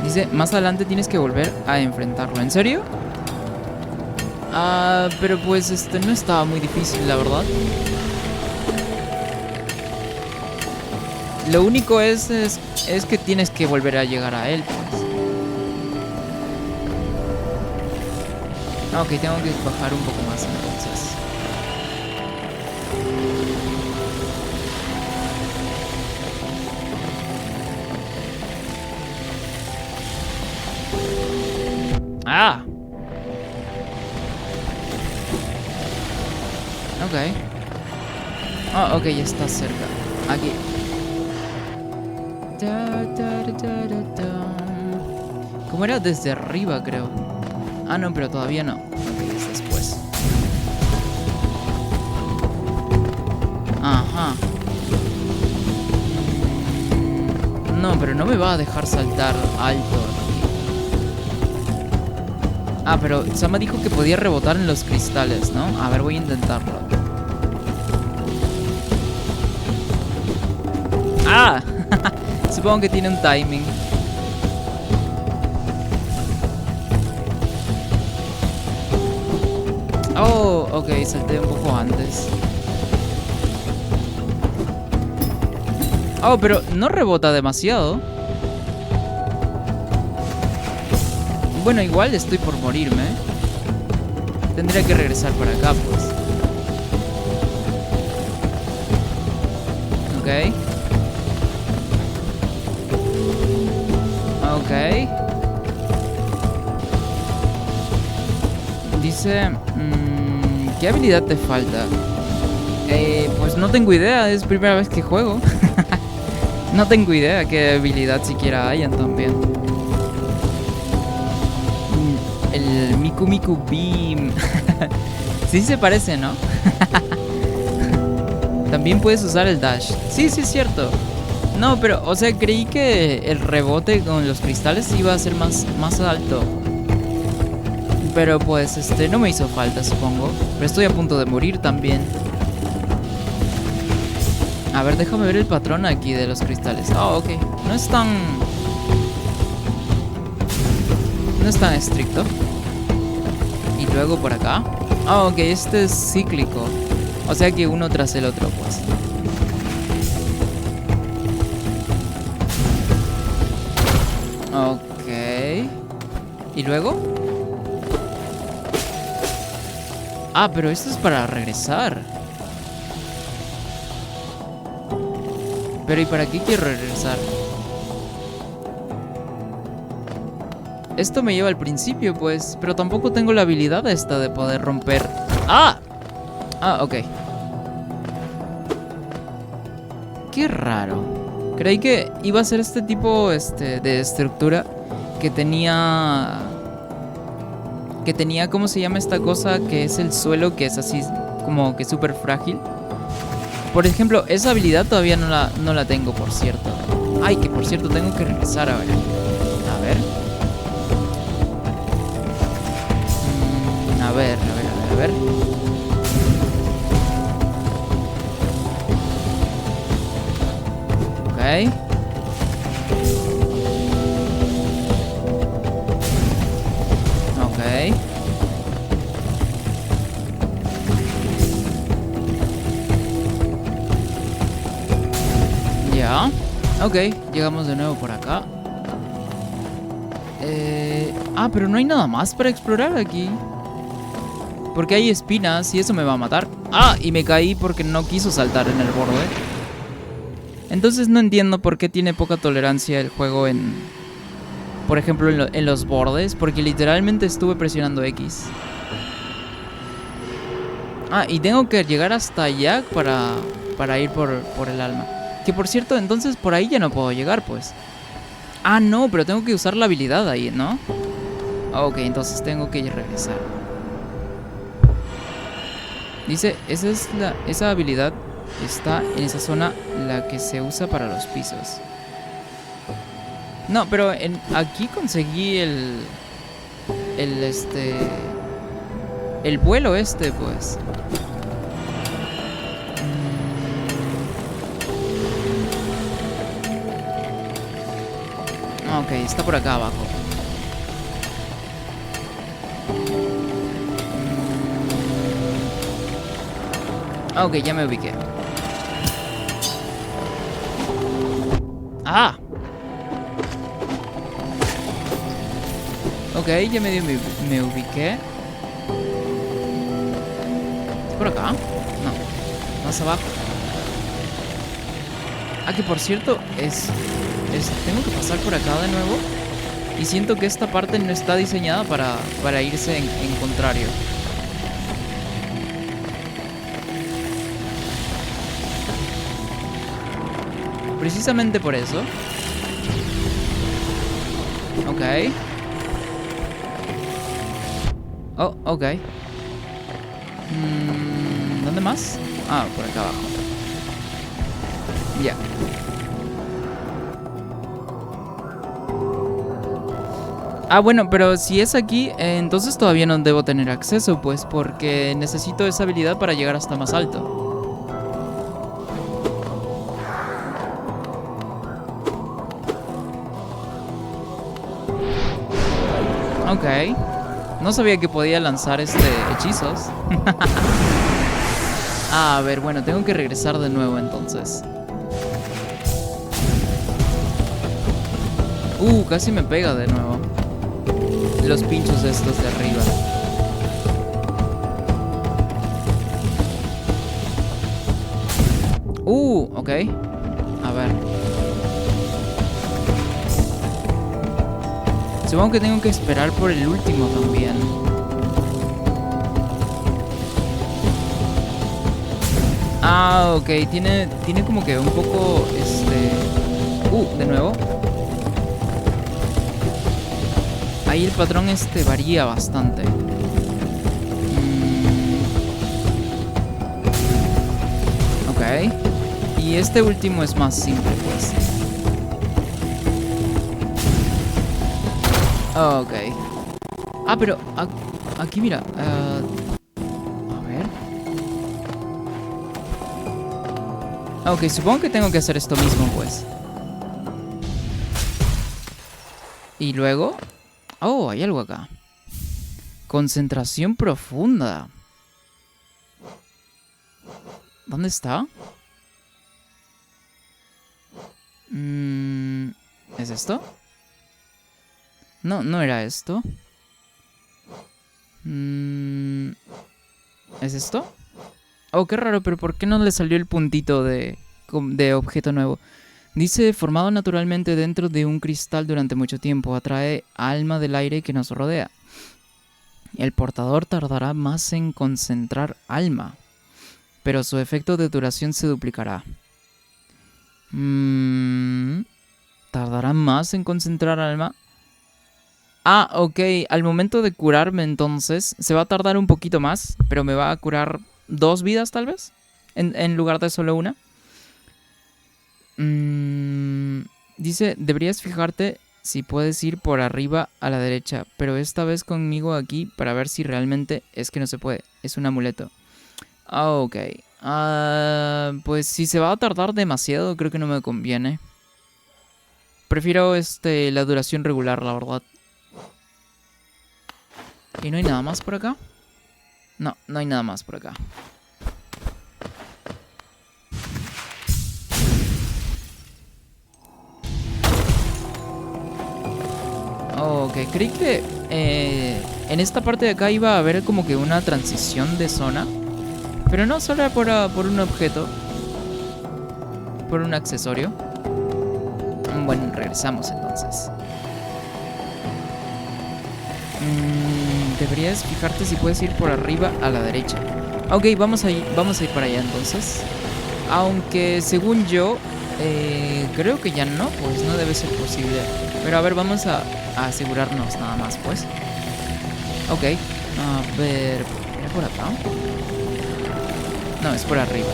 Dice, más adelante tienes que volver a enfrentarlo. ¿En serio? Ah, pero pues no estaba muy difícil, la verdad. Lo único es que tienes que volver a llegar a él, pues. Ok, tengo que bajar un poco más entonces. ¡Ah! Ok. Oh, ok, ya está cerca. Aquí. ¿Cómo era? Desde arriba, creo. Ah, no, pero todavía no. Ok, es después. Ajá. No, pero no me va a dejar saltar alto. Ah, pero Sama dijo que podía rebotar en los cristales, ¿no? A ver, voy a intentarlo. ¡Ah! Supongo que tiene un timing. Oh, ok, salté un poco antes. Oh, pero no rebota demasiado. Bueno, igual estoy por morirme. Tendría que regresar para acá, pues. Ok. Ok. Dice... ¿qué habilidad te falta? Pues no tengo idea, es primera vez que juego. No tengo idea qué habilidad siquiera hayan también. El Miku Miku Beam. Sí se parece, ¿no? También puedes usar el dash. Sí, sí es cierto. No, pero, o sea, creí que el rebote con los cristales iba a ser más alto. Pero pues, no me hizo falta, supongo. Pero estoy a punto de morir también. A ver, déjame ver el patrón aquí de los cristales. Ah, ok. No es tan estricto. Y luego por acá. Ah, ok, este es cíclico. O sea que uno tras el otro, pues. Ok. ¿Y luego? Ah, pero esto es para regresar. Pero ¿y para qué quiero regresar? Esto me lleva al principio, pues. Pero tampoco tengo la habilidad esta de poder romper. ¡Ah! Ah, ok. Qué raro. Creí que iba a ser este tipo de estructura que tenía... ¿cómo se llama esta cosa? Que es el suelo, que es así como que súper frágil. Por ejemplo, esa habilidad todavía no la tengo, por cierto. Ay, que por cierto tengo que regresar ahora. A ver. A ver. Ok. Ok. Ya. Ok, llegamos de nuevo por acá. Ah, pero no hay nada más para explorar aquí. Porque hay espinas y eso me va a matar. Ah, y me caí porque no quiso saltar en el borde. Entonces no entiendo por qué tiene poca tolerancia el juego en... por ejemplo, en los bordes. Porque literalmente estuve presionando X. Ah, y tengo que llegar hasta allá para ir por el alma. Que por cierto, entonces por ahí ya no puedo llegar, pues. Ah, no, pero tengo que usar la habilidad ahí, ¿no? Ok, entonces tengo que regresar. Dice, esa habilidad está en esa zona, la que se usa para los pisos. No, pero aquí conseguí el vuelo pues. Ok, está por acá abajo. Ok, ya me ubiqué. ¡Ah! Ok, ya me ubiqué. ¿Es por acá? No, más abajo. Ah, que por cierto, tengo que pasar por acá de nuevo. Y siento que esta parte no está diseñada para irse en contrario. Precisamente por eso. Ok. Oh, ok. ¿Dónde más? Ah, por acá abajo. Ya. Ah, bueno, pero si es aquí, entonces todavía no debo tener acceso, pues, porque necesito esa habilidad para llegar hasta más alto. Ok. No sabía que podía lanzar hechizos. A ver, bueno, tengo que regresar de nuevo entonces. Casi me pega de nuevo. los pinchos estos de arriba. Ok. A ver. Supongo que tengo que esperar por el último también. Ok. Tiene como que un poco, de nuevo. Ahí el patrón varía bastante. Ok. Y este último es más simple, pues. Ok. Pero aquí mira. A ver. Ok, supongo que tengo que hacer esto mismo, pues. Y luego... Oh, hay algo acá. Concentración profunda. ¿Dónde está? ¿Es esto? No, no era esto. ¿Es esto? Oh, qué raro, pero ¿por qué no le salió el puntito de objeto nuevo? Dice, formado naturalmente dentro de un cristal durante mucho tiempo, atrae alma del aire que nos rodea. El portador tardará más en concentrar alma, pero su efecto de duración se duplicará. ¿Tardará más en concentrar alma? Ok. Al momento de curarme entonces, se va a tardar un poquito más, pero me va a curar 2 vidas tal vez, en lugar de solo una. Dice, deberías fijarte si puedes ir por arriba a la derecha, pero esta vez conmigo aquí para ver si realmente es que no se puede. Es un amuleto. Ok. Pues si se va a tardar demasiado, creo que no me conviene. Prefiero la duración regular, la verdad. ¿Y no hay nada más por acá? No, no hay nada más por acá. Ok, creí que en esta parte de acá iba a haber como que una transición de zona. Pero no, solo era por un objeto. Por un accesorio. Bueno, regresamos entonces. Deberías fijarte si puedes ir por arriba a la derecha. Ok, vamos a ir para allá entonces. Aunque según yo, creo que ya no, pues no debe ser posible. Pero a ver, vamos a asegurarnos nada más, pues. Ok, a ver, ¿era por acá? No, es por arriba.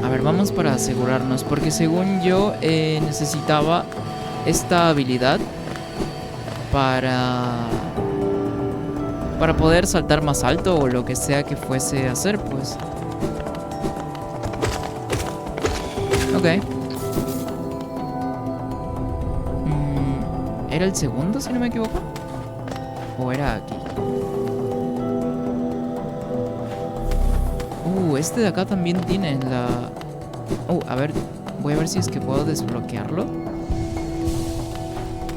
A ver, vamos para asegurarnos, porque según yo necesitaba esta habilidad para poder saltar más alto o lo que sea que fuese a hacer, pues. Ok. ¿Era el segundo, si no me equivoco? ¿O era aquí? Este de acá también tiene la... a ver, voy a ver si es que puedo desbloquearlo.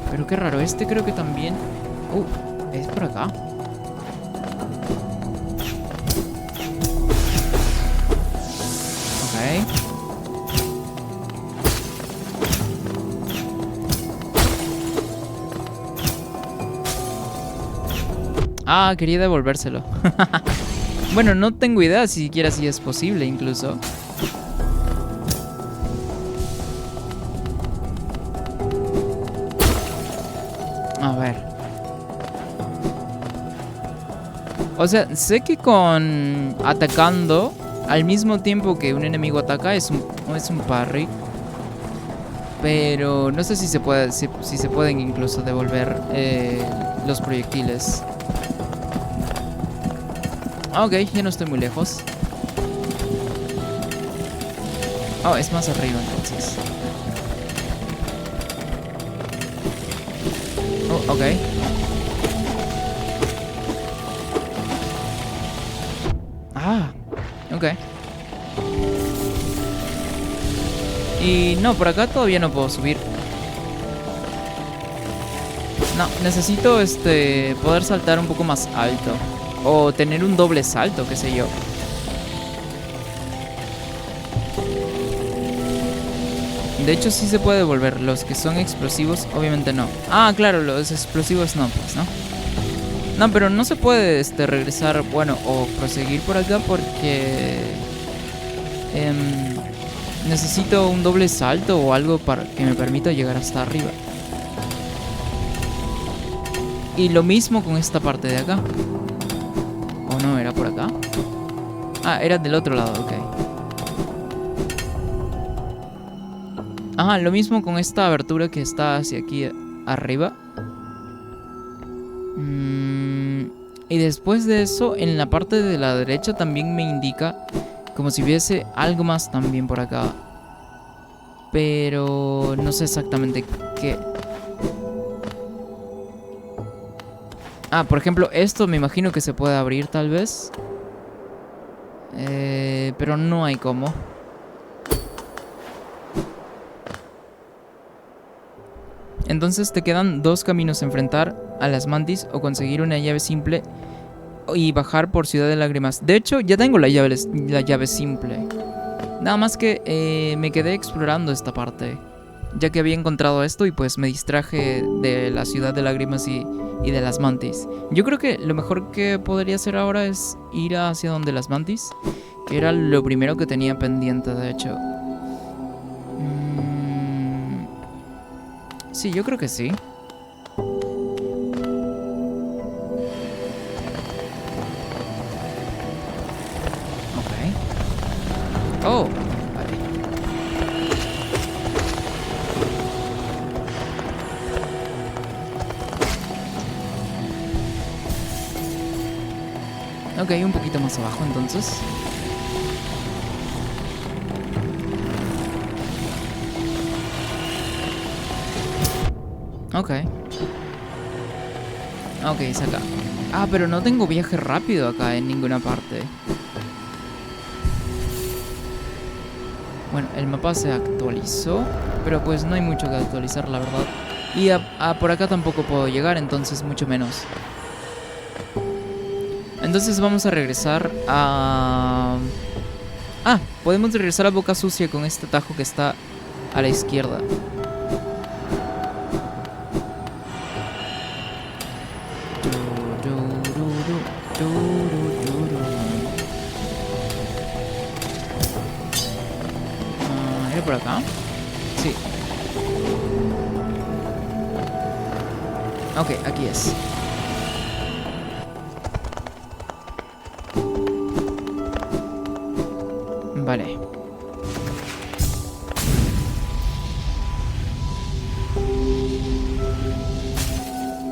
Pero qué raro, este creo que también... es por acá. Ok. Quería devolvérselo. Bueno, no tengo idea siquiera si es posible, incluso. A ver. O sea, sé que con atacando al mismo tiempo que un enemigo ataca es un parry. Pero no sé si se puede, si se pueden incluso devolver los proyectiles. Ok, ya no estoy muy lejos. Es más arriba entonces. Ok. Ok. Y no, por acá todavía no puedo subir. No, necesito poder saltar un poco más alto. O tener un doble salto, qué sé yo. De hecho sí se puede devolver. Los que son explosivos, obviamente no. Ah, claro, los explosivos no, pues, ¿no? No, pero no se puede regresar, bueno, o proseguir por acá porque necesito un doble salto o algo para que me permita llegar hasta arriba. Y lo mismo con esta parte de acá. ¿O no? ¿Era por acá? Ah, era del otro lado, ok. Ajá, lo mismo con esta abertura que está hacia aquí arriba. Y después de eso, en la parte de la derecha también me indica como si hubiese algo más también por acá. Pero no sé exactamente qué. Ah, por ejemplo, esto me imagino que se puede abrir tal vez. Pero no hay cómo. Entonces te quedan dos caminos: enfrentar a las mantis o conseguir una llave simple y bajar por Ciudad de Lágrimas. De hecho, ya tengo la llave simple. Nada más que me quedé explorando esta parte, ya que había encontrado esto y pues me distraje de la Ciudad de Lágrimas y de las mantis. Yo creo que lo mejor que podría hacer ahora es ir hacia donde las mantis, que era lo primero que tenía pendiente, de hecho. Sí, yo creo que sí. Ok. Oh, vale. Ok, un poquito más abajo entonces. Ok. Ok, es acá. Ah, pero no tengo viaje rápido acá en ninguna parte. Bueno, el mapa se actualizó, pero pues no hay mucho que actualizar, la verdad. Y por acá tampoco puedo llegar, entonces mucho menos. Entonces vamos a regresar a... Ah, podemos regresar a Boca Sucia con este atajo que está a la izquierda. ¿Era por acá? Sí. Ok, aquí es. Vale.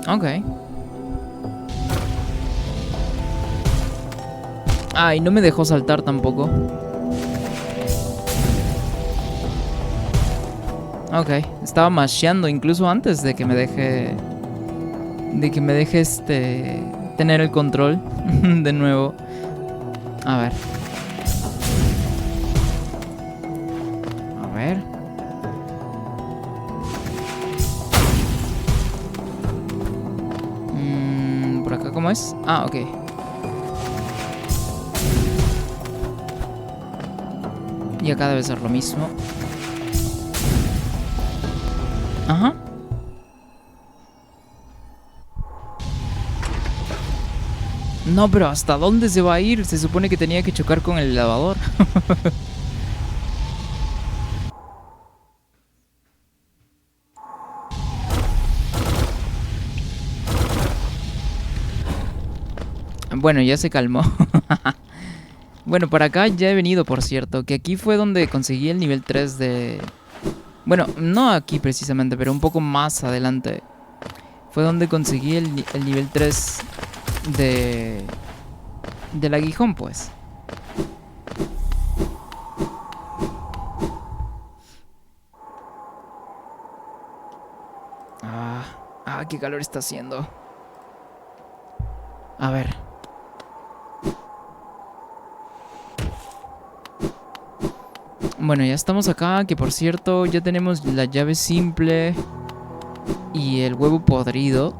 Ok. Ah, y no me dejó saltar tampoco. Ok, estaba masheando incluso antes de que me deje... De que me deje tener el control de nuevo. A ver. A ver. ¿Por acá cómo es? Ah, ok. Y acá debe ser lo mismo. Ajá. No, pero ¿hasta dónde se va a ir? Se supone que tenía que chocar con el elevador. Bueno, ya se calmó. Bueno, para acá ya he venido, por cierto. Que aquí fue donde conseguí el nivel 3 de... Bueno, no aquí precisamente, pero un poco más adelante. Fue donde conseguí el nivel 3 de... Del aguijón, pues. Qué calor está haciendo. A ver. Bueno, ya estamos acá, que por cierto ya tenemos la llave simple y el huevo podrido.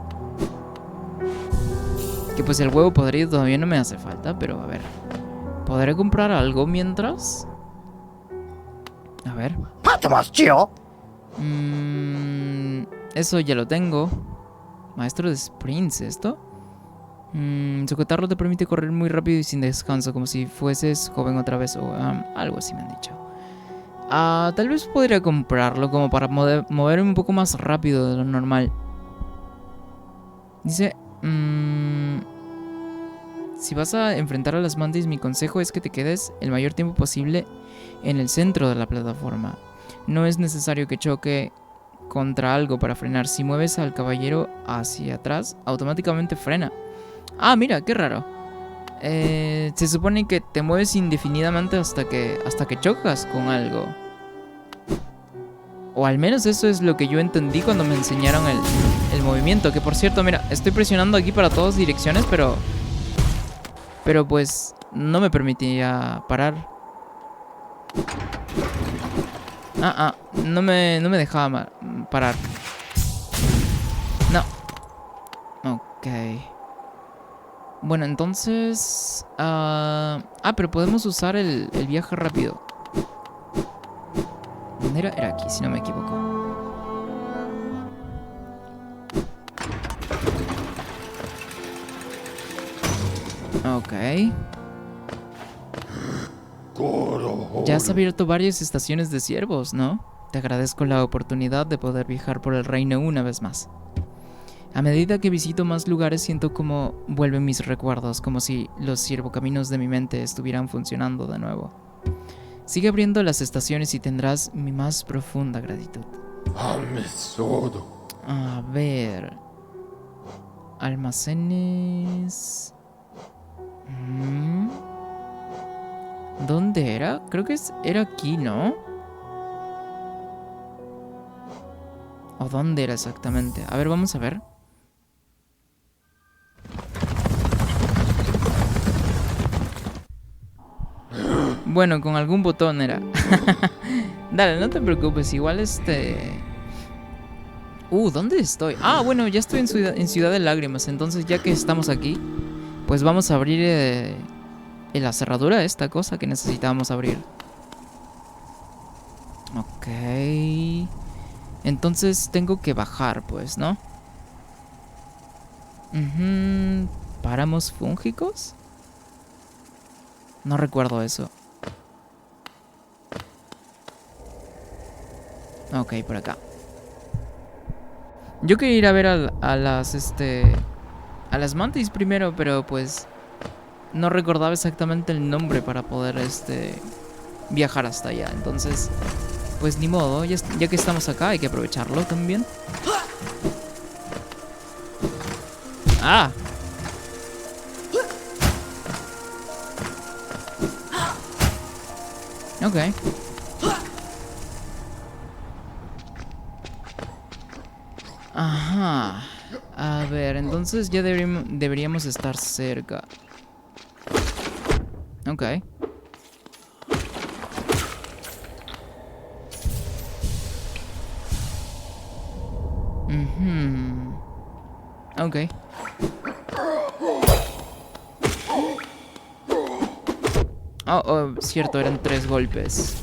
Que pues el huevo podrido todavía no me hace falta, pero a ver. ¿Podré comprar algo mientras? A ver. Eso ya lo tengo. Maestro de sprints, ¿esto? Sujetarlo te permite correr muy rápido y sin descanso, como si fueses joven otra vez o algo así me han dicho. Tal vez podría comprarlo como para moverme un poco más rápido de lo normal. Dice... si vas a enfrentar a las mantis, mi consejo es que te quedes el mayor tiempo posible en el centro de la plataforma. No es necesario que choque contra algo para frenar. Si mueves al caballero hacia atrás, automáticamente frena. Ah, mira, qué raro. Se supone que te mueves indefinidamente hasta que chocas con algo. O al menos eso es lo que yo entendí cuando me enseñaron el movimiento. Que por cierto, mira, estoy presionando aquí para todas direcciones, pero pues no me permitía parar. No me dejaba parar. No. Ok. Bueno, entonces... pero podemos usar el viaje rápido. ¿Dónde era? Era aquí, si no me equivoco. Ok. Ya has abierto varias estaciones de ciervos, ¿no? Te agradezco la oportunidad de poder viajar por el reino una vez más. A medida que visito más lugares siento como vuelven mis recuerdos, como si los ciervocaminos de mi mente estuvieran funcionando de nuevo. Sigue abriendo las estaciones y tendrás mi más profunda gratitud. A ver... Almacenes... ¿Dónde era? Creo que era aquí, ¿no? ¿O dónde era exactamente? A ver, vamos a ver. Bueno, con algún botón era. Dale, no te preocupes, igual ¿dónde estoy? Bueno, ya estoy en Ciudad de Lágrimas, entonces ya que estamos aquí, pues vamos a abrir la cerradura, esta cosa que necesitábamos abrir. Ok. Entonces tengo que bajar, pues, ¿no? ¿Páramos fúngicos? No recuerdo eso. Ok, por acá. Yo quería ir a ver a las mantis primero, pero pues no recordaba exactamente el nombre para poder viajar hasta allá. Entonces, pues ni modo, ya que estamos acá hay que aprovecharlo también. Ok. Ajá. A ver, entonces ya deberíamos estar cerca. Ok. Ok. Cierto, eran 3 golpes.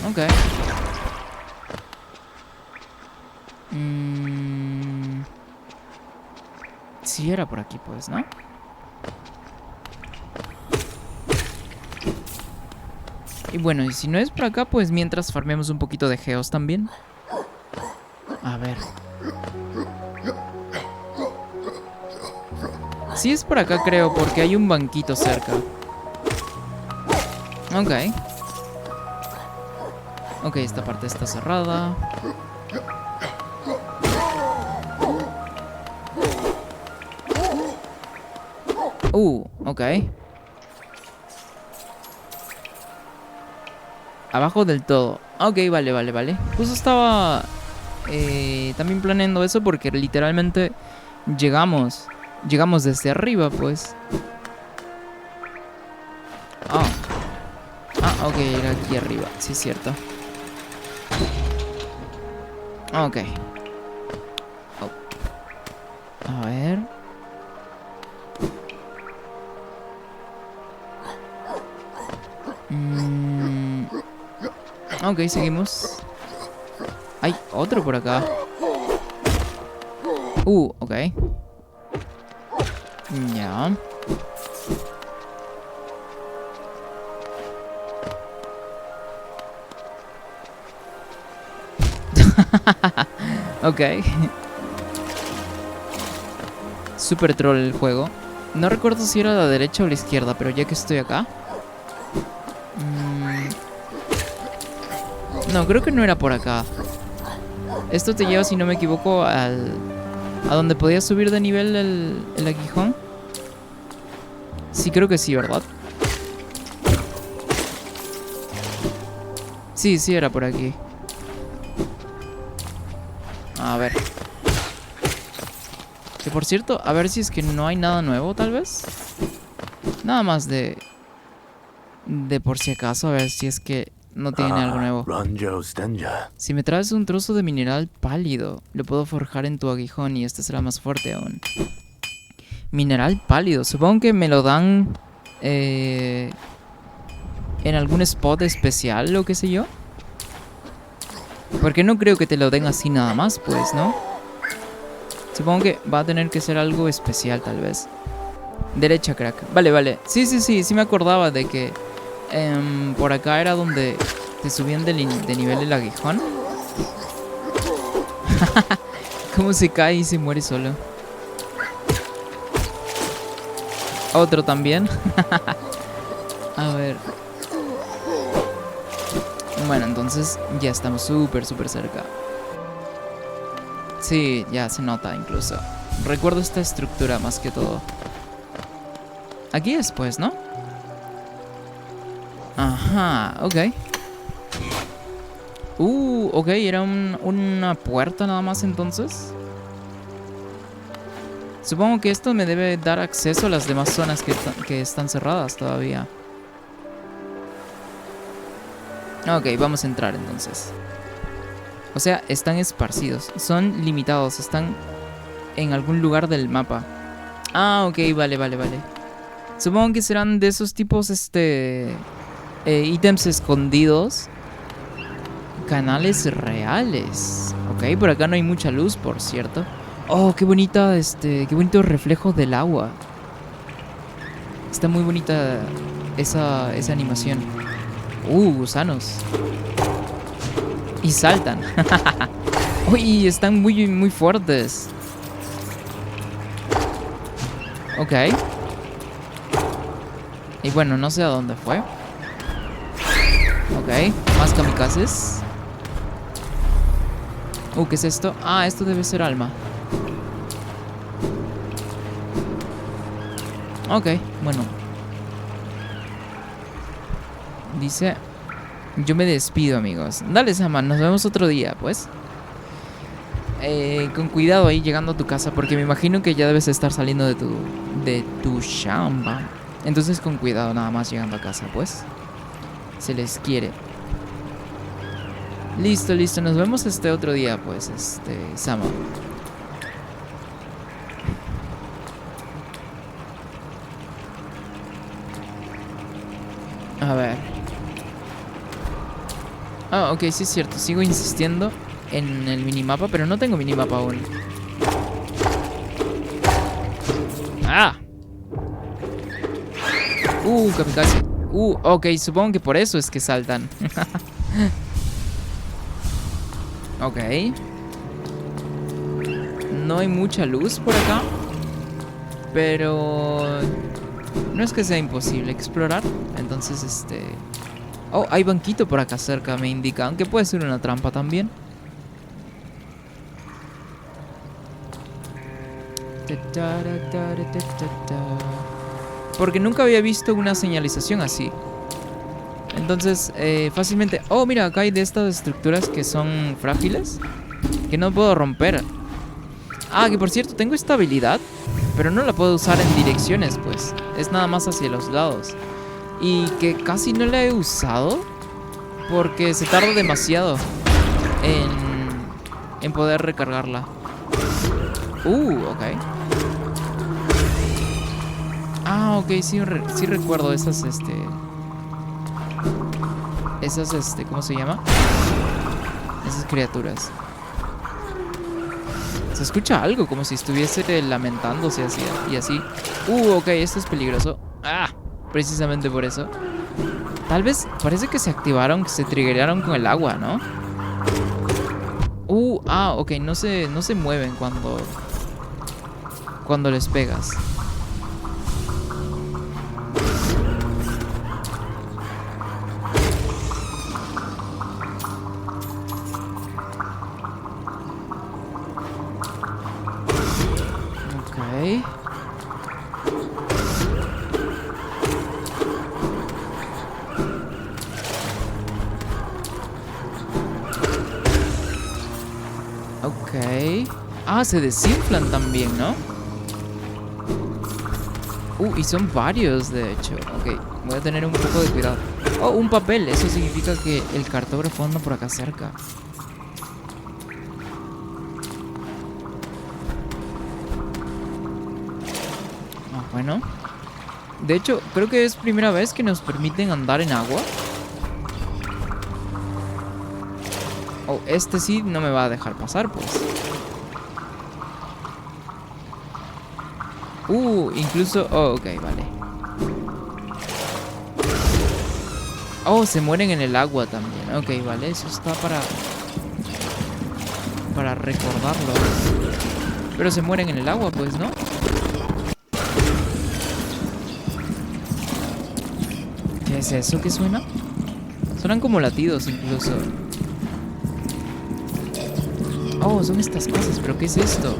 Ok. Sí, era por aquí, pues, ¿no? Y bueno, y si no es por acá, pues mientras farmemos un poquito de geos también. A ver. Sí es por acá, creo, porque hay un banquito cerca. Ok. Ok, esta parte está cerrada. Ok. Abajo del todo. Ok, vale. Justo estaba también planeando eso porque literalmente llegamos desde arriba, pues. Ok, era aquí arriba, sí es cierto. Ok. Oh. A ver. Ok, seguimos. Hay otro por acá. Ok. Ya. Ok. Super troll el juego. No recuerdo si era a la derecha o a la izquierda, pero ya que estoy acá. No, creo que no era por acá. Esto te lleva, si no me equivoco, a donde podías subir de nivel el aguijón. Sí, creo que sí, ¿verdad? Sí, sí, era por aquí. A ver. Que por cierto, a ver si es que no hay nada nuevo, tal vez. Nada más de por si acaso, a ver si es que no tiene algo nuevo. Si me traes un trozo de mineral pálido, lo puedo forjar en tu aguijón y este será más fuerte aún. Mineral pálido, supongo que me lo dan en algún spot especial o qué sé yo. Porque no creo que te lo den así nada más, pues, ¿no? Supongo que va a tener que ser algo especial, tal vez. Derecha, crack. Vale, vale. Sí me acordaba de que por acá era donde te subían de nivel el aguijón. Cómo se cae y se muere solo. Otro también. A ver. Bueno, entonces ya estamos súper cerca. Sí, ya se nota incluso. Recuerdo esta estructura más que todo. Aquí después, ¿no? Ajá, ok. Ok, era una puerta nada más entonces. Supongo que esto me debe dar acceso a las demás zonas que están cerradas todavía. Ok, vamos a entrar entonces. O sea, están esparcidos. Son limitados, están en algún lugar del mapa. Ah, ok, vale. Supongo que serán de esos tipos, ítems escondidos. Canales reales. Ok, por acá no hay mucha luz, por cierto. Oh, qué bonita, qué bonito reflejo del agua. Está muy bonita esa animación. Gusanos. Y saltan. Uy, están muy fuertes. Ok. Y bueno, no sé a dónde fue. Ok, más kamikazes. ¿Qué es esto? Ah, esto debe ser alma. Ok, bueno. Dice... Yo me despido, amigos. Dale, Sama, nos vemos otro día, pues. Con cuidado ahí llegando a tu casa, porque me imagino que ya debes estar saliendo de tu chamba. Entonces con cuidado nada más llegando a casa, pues. Se les quiere. Listo, nos vemos otro día, pues, Sama. A ver. Ah, ok, sí es cierto. Sigo insistiendo en el minimapa, pero no tengo minimapa aún. ¡Ah! Kamikaze. Ok, supongo que por eso es que saltan. Ok. No hay mucha luz por acá, pero no es que sea imposible explorar. Entonces, Oh, hay banquito por acá cerca, me indica. Aunque puede ser una trampa también. Porque nunca había visto una señalización así. Entonces, fácilmente... Oh, mira, acá hay de estas estructuras que son frágiles, que no puedo romper. Ah, que por cierto, tengo esta habilidad, pero no la puedo usar en direcciones, pues. Es nada más hacia los lados. y que casi no la he usado porque se tarda demasiado en poder recargarla. Ok. Ah, ok, sí, sí recuerdo esas, ¿cómo se llama? Esas criaturas. Se escucha algo, como si estuviese lamentándose así, y así. Ok, esto es peligroso. Ah, precisamente por eso. Tal vez, parece que se activaron, que se triggeraron con el agua, ¿no? Ok, no se mueven cuando les pegas. Ok. Ah, se desinflan también, ¿no? Y son varios, de hecho. Ok, voy a tener un poco de cuidado. Un papel. Eso significa que el cartógrafo anda por acá cerca. Bueno. De hecho, creo que es primera vez que nos permiten andar en agua. Este sí no me va a dejar pasar, pues. Incluso... ok, vale. Se mueren en el agua también. Ok, vale, eso está para recordarlo. Pero se mueren en el agua, pues, ¿no? ¿Qué es eso que suena? Suenan como latidos incluso. Son estas cosas, pero ¿qué es esto?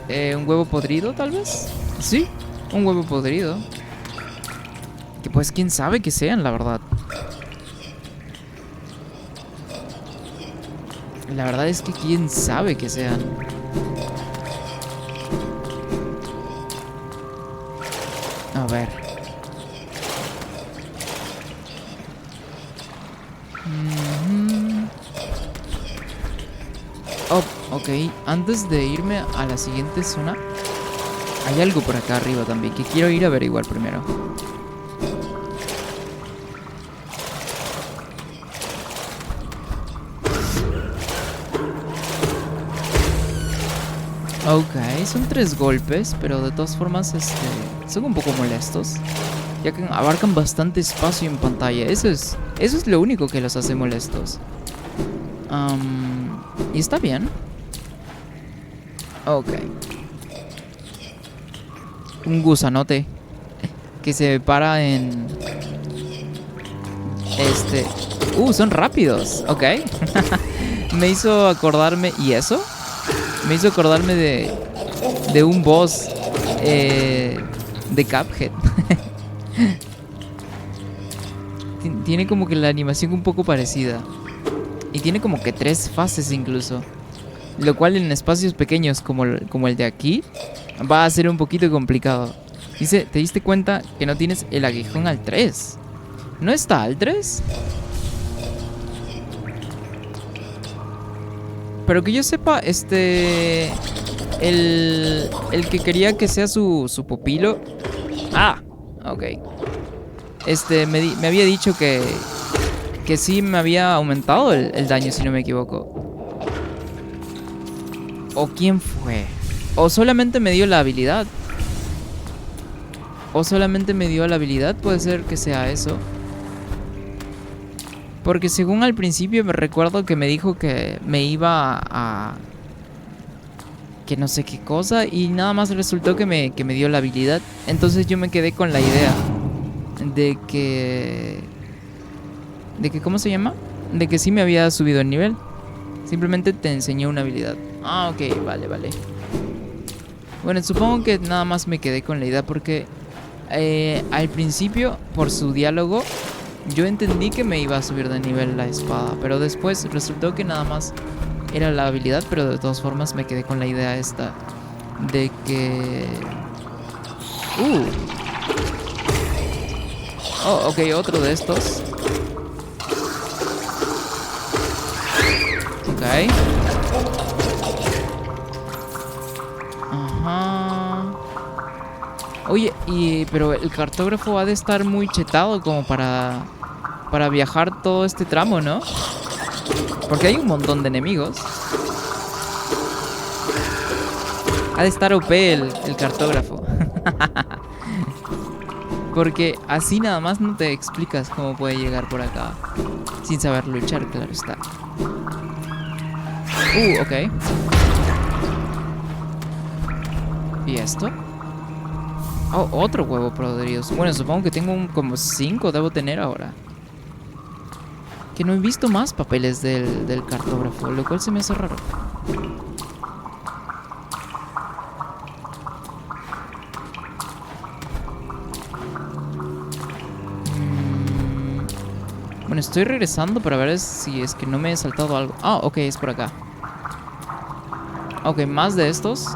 ¿Un huevo podrido, tal vez? Sí, un huevo podrido. Que pues quién sabe que sean, la verdad. La verdad es que quién sabe que sean. A ver. Ok. Antes de irme a la siguiente zona, hay algo por acá arriba también que quiero ir a averiguar primero. Ok, son 3 golpes, pero de todas formas, son un poco molestos, ya que abarcan bastante espacio en pantalla. Eso es lo único que los hace molestos. Y está bien. Ok. Un gusanote que se para en... son rápidos. Ok. Me hizo acordarme... ¿Y eso? Me hizo acordarme de un boss de Cuphead. Tiene como que la animación un poco parecida. Y tiene como que 3 fases incluso. Lo cual en espacios pequeños como el de aquí va a ser un poquito complicado. Dice, ¿te diste cuenta que no tienes el aguijón al 3? ¿No está al 3? Pero que yo sepa, el que quería que sea su pupilo. Ok. Me había dicho que sí me había aumentado el daño, si no me equivoco. ¿O quién fue? ¿O solamente me dio la habilidad? Puede ser que sea eso. Porque según al principio me recuerdo que me dijo que me iba a... que no sé qué cosa, y nada más resultó que me dio la habilidad. Entonces yo me quedé con la idea de que... ¿cómo se llama? De que sí me había subido el nivel. Simplemente te enseñó una habilidad. Ok, vale. Bueno, supongo que nada más me quedé con la idea porque al principio, por su diálogo, yo entendí que me iba a subir de nivel la espada, pero después resultó que nada más era la habilidad, pero de todas formas me quedé con la idea esta de que... Oh, ok, otro de estos. Ok. Ajá. Oye, pero el cartógrafo ha de estar muy chetado como para viajar todo este tramo, ¿no? Porque hay un montón de enemigos. Ha de estar OP el cartógrafo. Porque así nada más no te explicas cómo puede llegar por acá. Sin saber luchar, claro está. Ok. ¿Y esto? Oh, otro huevo podrido. Bueno, supongo que tengo como 5 debo tener ahora. Que no he visto más papeles del cartógrafo, lo cual se me hace raro. Bueno, estoy regresando para ver si es que no me he saltado algo. Ah, ok, es por acá. Ok, más de estos.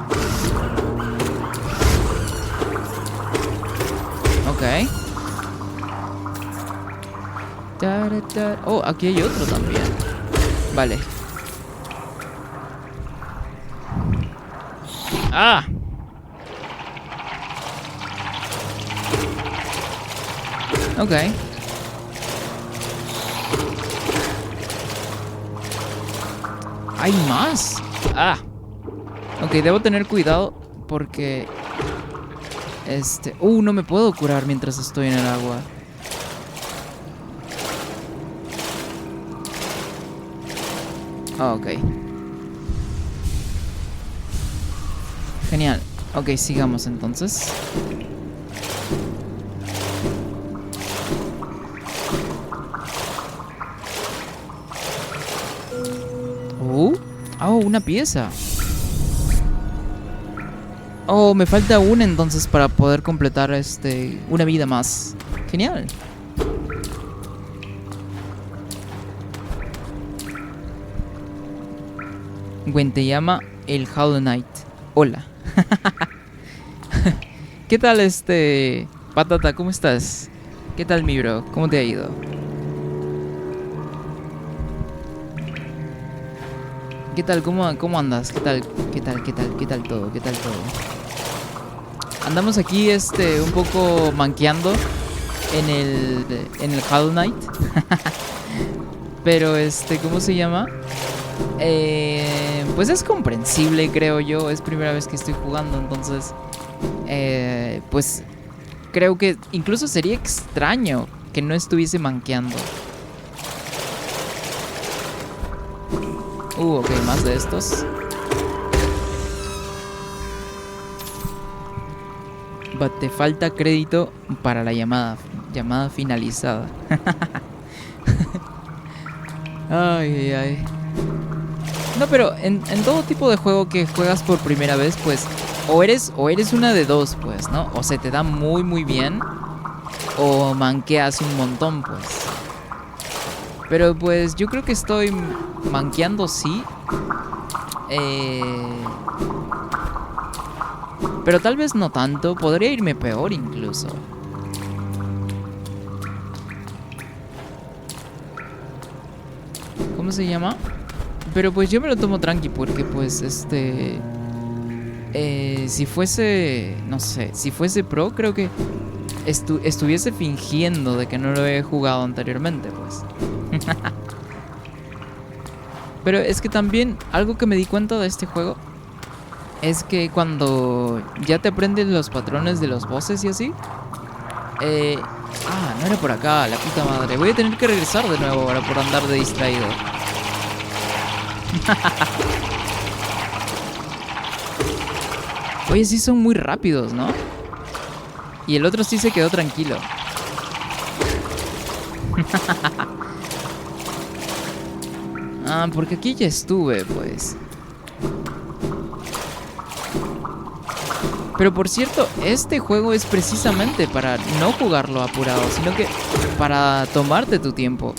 Ok. Oh, aquí hay otro también. Vale. ¡Ah! Ok. ¿Hay más? ¡Ah! Ok, debo tener cuidado porque... no me puedo curar mientras estoy en el agua. Ok. Genial. Ok, sigamos entonces. Oh, una pieza. Oh, me falta una entonces para poder completar una vida más. Genial. Gwen te llama el Hollow Knight. Hola. ¿Qué tal Patata? ¿Cómo estás? ¿Qué tal mi bro? ¿Cómo te ha ido? ¿Qué tal? ¿Cómo andas? ¿Qué tal? ¿Qué tal? ¿Qué tal? ¿Qué tal todo? ¿Qué tal todo? Andamos aquí un poco manqueando en el Hollow Knight. Pero ¿cómo se llama? Pues es comprensible, creo yo. Es primera vez que estoy jugando, entonces pues creo que incluso sería extraño que no estuviese manqueando. Ok, más de estos. But te falta crédito para la llamada finalizada. Ay, ay, ay. No, pero en todo tipo de juego que juegas por primera vez, pues o eres una de dos, pues, ¿no? O se te da muy muy bien o manqueas un montón, pues. Pero pues yo creo que estoy manqueando, sí. Pero tal vez no tanto, podría irme peor incluso. ¿Cómo se llama? Pero pues yo me lo tomo tranqui porque pues si fuese, no sé, si fuese pro, creo que estuviese fingiendo de que no lo he jugado anteriormente, pues. Pero es que también algo que me di cuenta de este juego es que cuando ya te aprendes los patrones de los bosses y así, no era por acá, la puta madre. Voy a tener que regresar de nuevo ahora por andar de distraído. Oye, sí son muy rápidos, ¿no? Y el otro sí se quedó tranquilo. Porque aquí ya estuve, pues. Pero por cierto, este juego es precisamente para no jugarlo apurado, sino que para tomarte tu tiempo.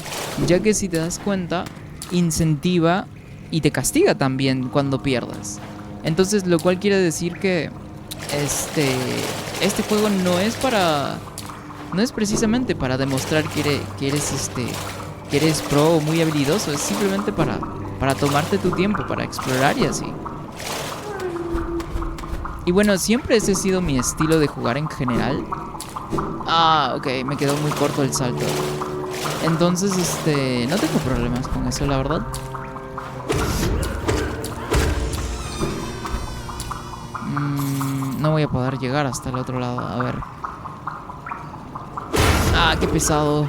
Ya que si te das cuenta, incentiva y te castiga también cuando pierdas. Entonces, lo cual quiere decir que este juego no no es precisamente para demostrar que eres pro o muy habilidoso, es simplemente para tomarte tu tiempo, para explorar y así. Y bueno, siempre ese ha sido mi estilo de jugar en general. Ah, ok, me quedó muy corto el salto. Entonces, no tengo problemas con eso, la verdad. No voy a poder llegar hasta el otro lado, a ver. Ah, qué pesado.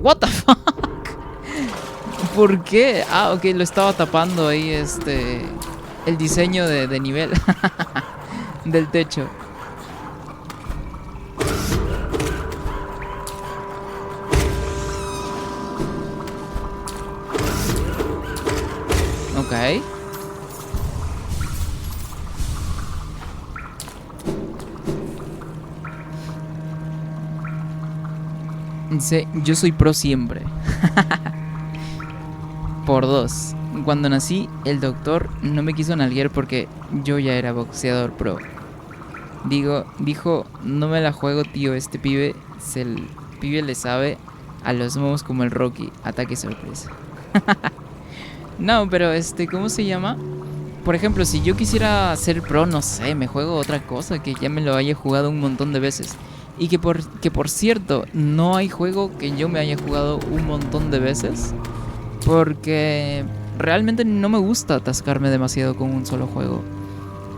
What the fuck? ¿Por qué? Ah, ok, lo estaba tapando ahí, el diseño de nivel del techo. Ok. Sí, yo soy pro siempre. Por dos. Cuando nací, el doctor no me quiso nalguear porque yo ya era boxeador pro. Dijo, no me la juego, tío, este pibe, el pibe le sabe a los momos como el Rocky, ataque sorpresa. No, pero ¿cómo se llama? Por ejemplo, si yo quisiera ser pro, no sé, me juego otra cosa que ya me lo haya jugado un montón de veces. Y que por cierto, no hay juego que yo me haya jugado un montón de veces. Porque realmente no me gusta atascarme demasiado con un solo juego.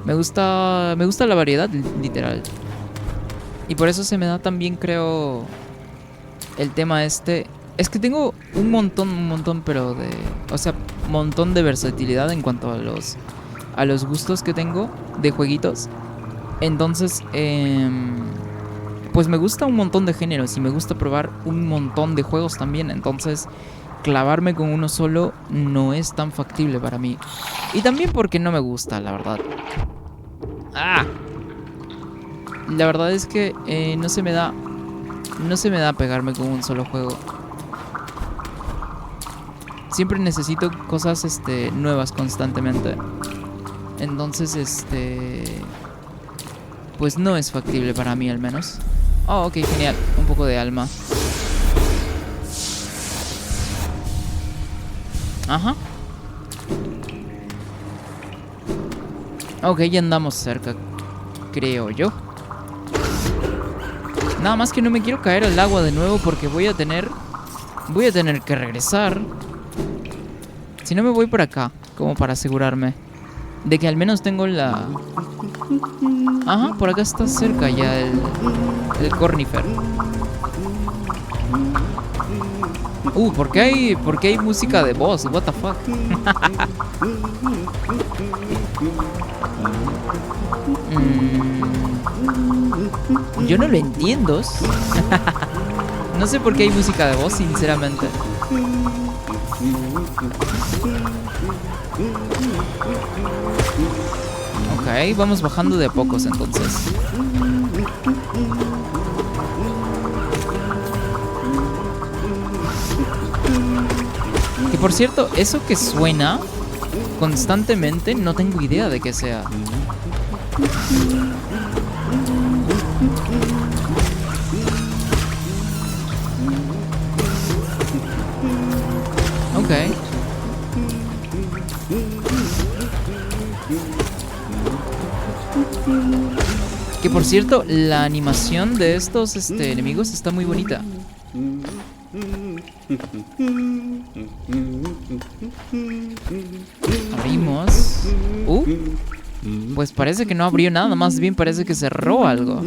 Me gusta la variedad, literal. Y por eso se me da también, creo, el tema Es que tengo un montón, pero o sea, montón de versatilidad en cuanto a los gustos que tengo de jueguitos. Entonces, pues me gusta un montón de géneros y me gusta probar un montón de juegos también. Entonces, clavarme con uno solo no es tan factible para mí. Y también porque no me gusta, la verdad. ¡Ah! La verdad es que no se me da pegarme con un solo juego. Siempre necesito cosas nuevas constantemente. Entonces, pues no es factible para mí al menos. Oh, ok, genial. Un poco de alma. Ajá. Ok, ya andamos cerca, creo yo. Nada más que no me quiero caer al agua de nuevo porque voy a tener que regresar. Si no, me voy por acá, como para asegurarme de que al menos tengo la... Ajá, por acá está cerca ya el Cornifer. ¿Por qué hay música de voz? What the fuck? Yo no lo entiendo. No sé por qué hay música de voz, sinceramente. Ok, vamos bajando de a pocos entonces. Que por cierto, eso que suena constantemente, no tengo idea de qué sea. Ok. Que por cierto, la animación de estos enemigos está muy bonita. Abrimos. Pues parece que no abrió nada, más bien parece que cerró algo.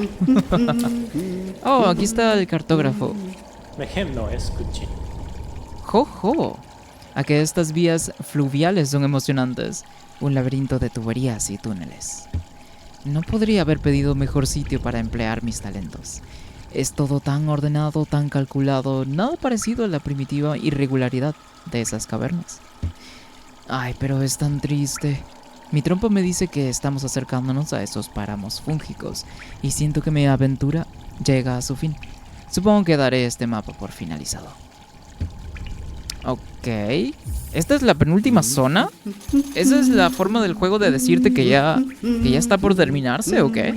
Oh, aquí está el cartógrafo. ¡Jojo! A que estas vías fluviales son emocionantes. Un laberinto de tuberías y túneles. No podría haber pedido mejor sitio para emplear mis talentos. Es todo tan ordenado, tan calculado, nada parecido a la primitiva irregularidad de esas cavernas. Ay, pero es tan triste. Mi trompa me dice que estamos acercándonos a esos páramos fúngicos y siento que mi aventura llega a su fin. Supongo que daré este mapa por finalizado. Ok. ¿Esta es la penúltima zona? ¿Esa es la forma del juego de decirte que ya está por terminarse o qué?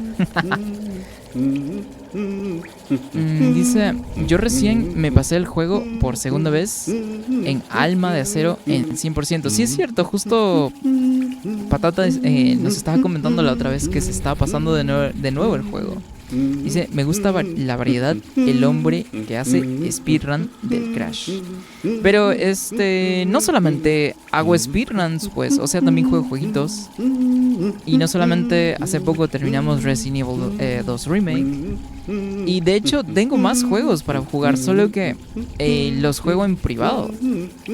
Dice, yo recién me pasé el juego por segunda vez en Alma de Acero en 100%. Sí es cierto, justo Patata nos estaba comentando la otra vez que se estaba pasando de nuevo el juego. Dice, me gusta la variedad, el hombre que hace speedrun del Crash. Pero no solamente hago speedruns, pues, o sea, también juego jueguitos. Y no solamente hace poco terminamos Resident Evil 2 Remake. Y de hecho tengo más juegos para jugar, solo que los juego en privado.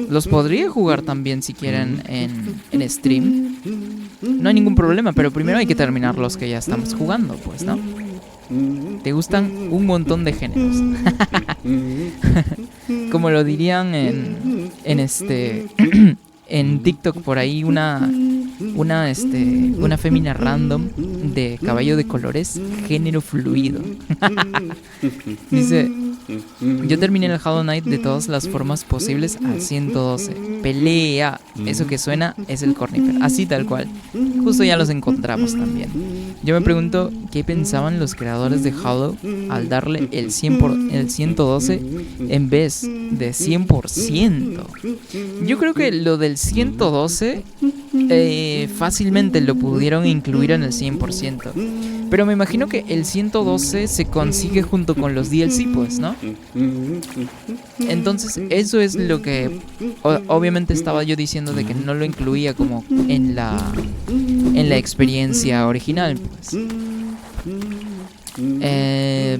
Los podría jugar también si quieren en stream. No hay ningún problema, pero primero hay que terminar los que ya estamos jugando, pues, ¿no? Te gustan un montón de géneros. Como lo dirían en TikTok por ahí una fémina random de cabello de colores, género fluido. Dice, yo terminé el Hollow Knight de todas las formas posibles al 112. Pelea. Eso que suena es el Cornifer. Así tal cual. Justo ya los encontramos también. Yo me pregunto qué pensaban los creadores de Hollow al darle el 112 en vez de 100%. Yo creo que lo del 112 fácilmente lo pudieron incluir en el 100%. Pero me imagino que el 112 se consigue junto con los DLC, pues, ¿no? Entonces eso es lo que obviamente estaba yo diciendo, de que no lo incluía como en la experiencia original, pues.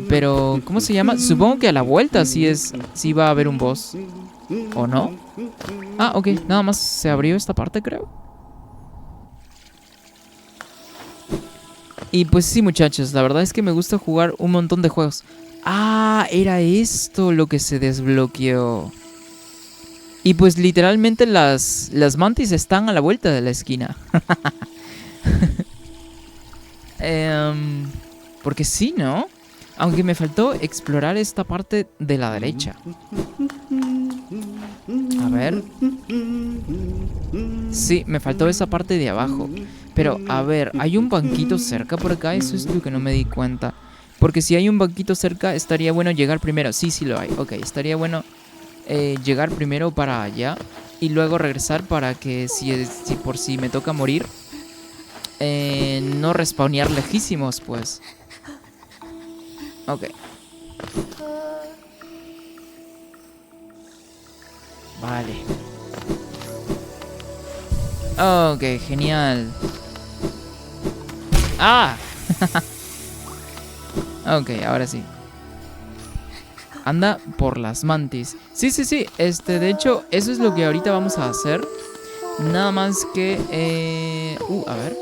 Pero ¿cómo se llama? Supongo que a la vuelta sí va a haber un boss, ¿o no? Ah, ok, nada más se abrió esta parte, creo. Y pues sí, muchachos, la verdad es que me gusta jugar un montón de juegos. Ah, era esto lo que se desbloqueó. Y pues literalmente las mantis están a la vuelta de la esquina. Porque sí, ¿no? Aunque me faltó explorar esta parte de la derecha. A ver. Sí, me faltó esa parte de abajo. Pero, a ver, ¿hay un banquito cerca por acá? Eso es lo que no me di cuenta. Porque si hay un banquito cerca, estaría bueno llegar primero. Sí, sí lo hay. Ok, estaría bueno llegar primero para allá y luego regresar para que si por si me toca morir, no respawnear lejísimos, pues. Ok. Vale. Ok, genial. ¡Ah! Ok, ahora sí. Anda por las mantis. Sí, sí, sí. De hecho, eso es lo que ahorita vamos a hacer. Nada más que... a ver.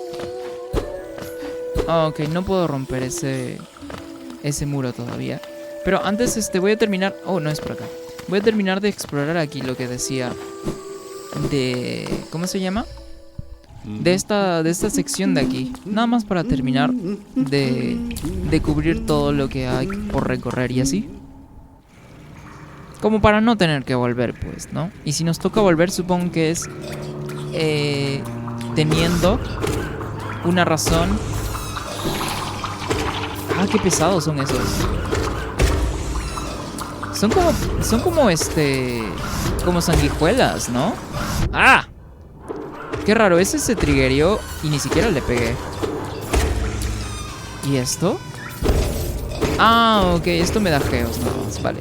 Ok, no puedo romper ese muro todavía. Pero antes voy a terminar... Oh, no es por acá. Voy a terminar de explorar aquí lo que decía de... ¿Cómo se llama? De esta sección de aquí. Nada más para terminar de cubrir todo lo que hay por recorrer y así. Como para no tener que volver, pues, ¿no? Y si nos toca volver, supongo que es teniendo una razón. Ah, qué pesados son esos. Son como sanguijuelas, ¿no? ¡Ah! Qué raro, ese se triggerió y ni siquiera le pegué. ¿Y esto? Ah, ok, esto me da geos nada más, vale.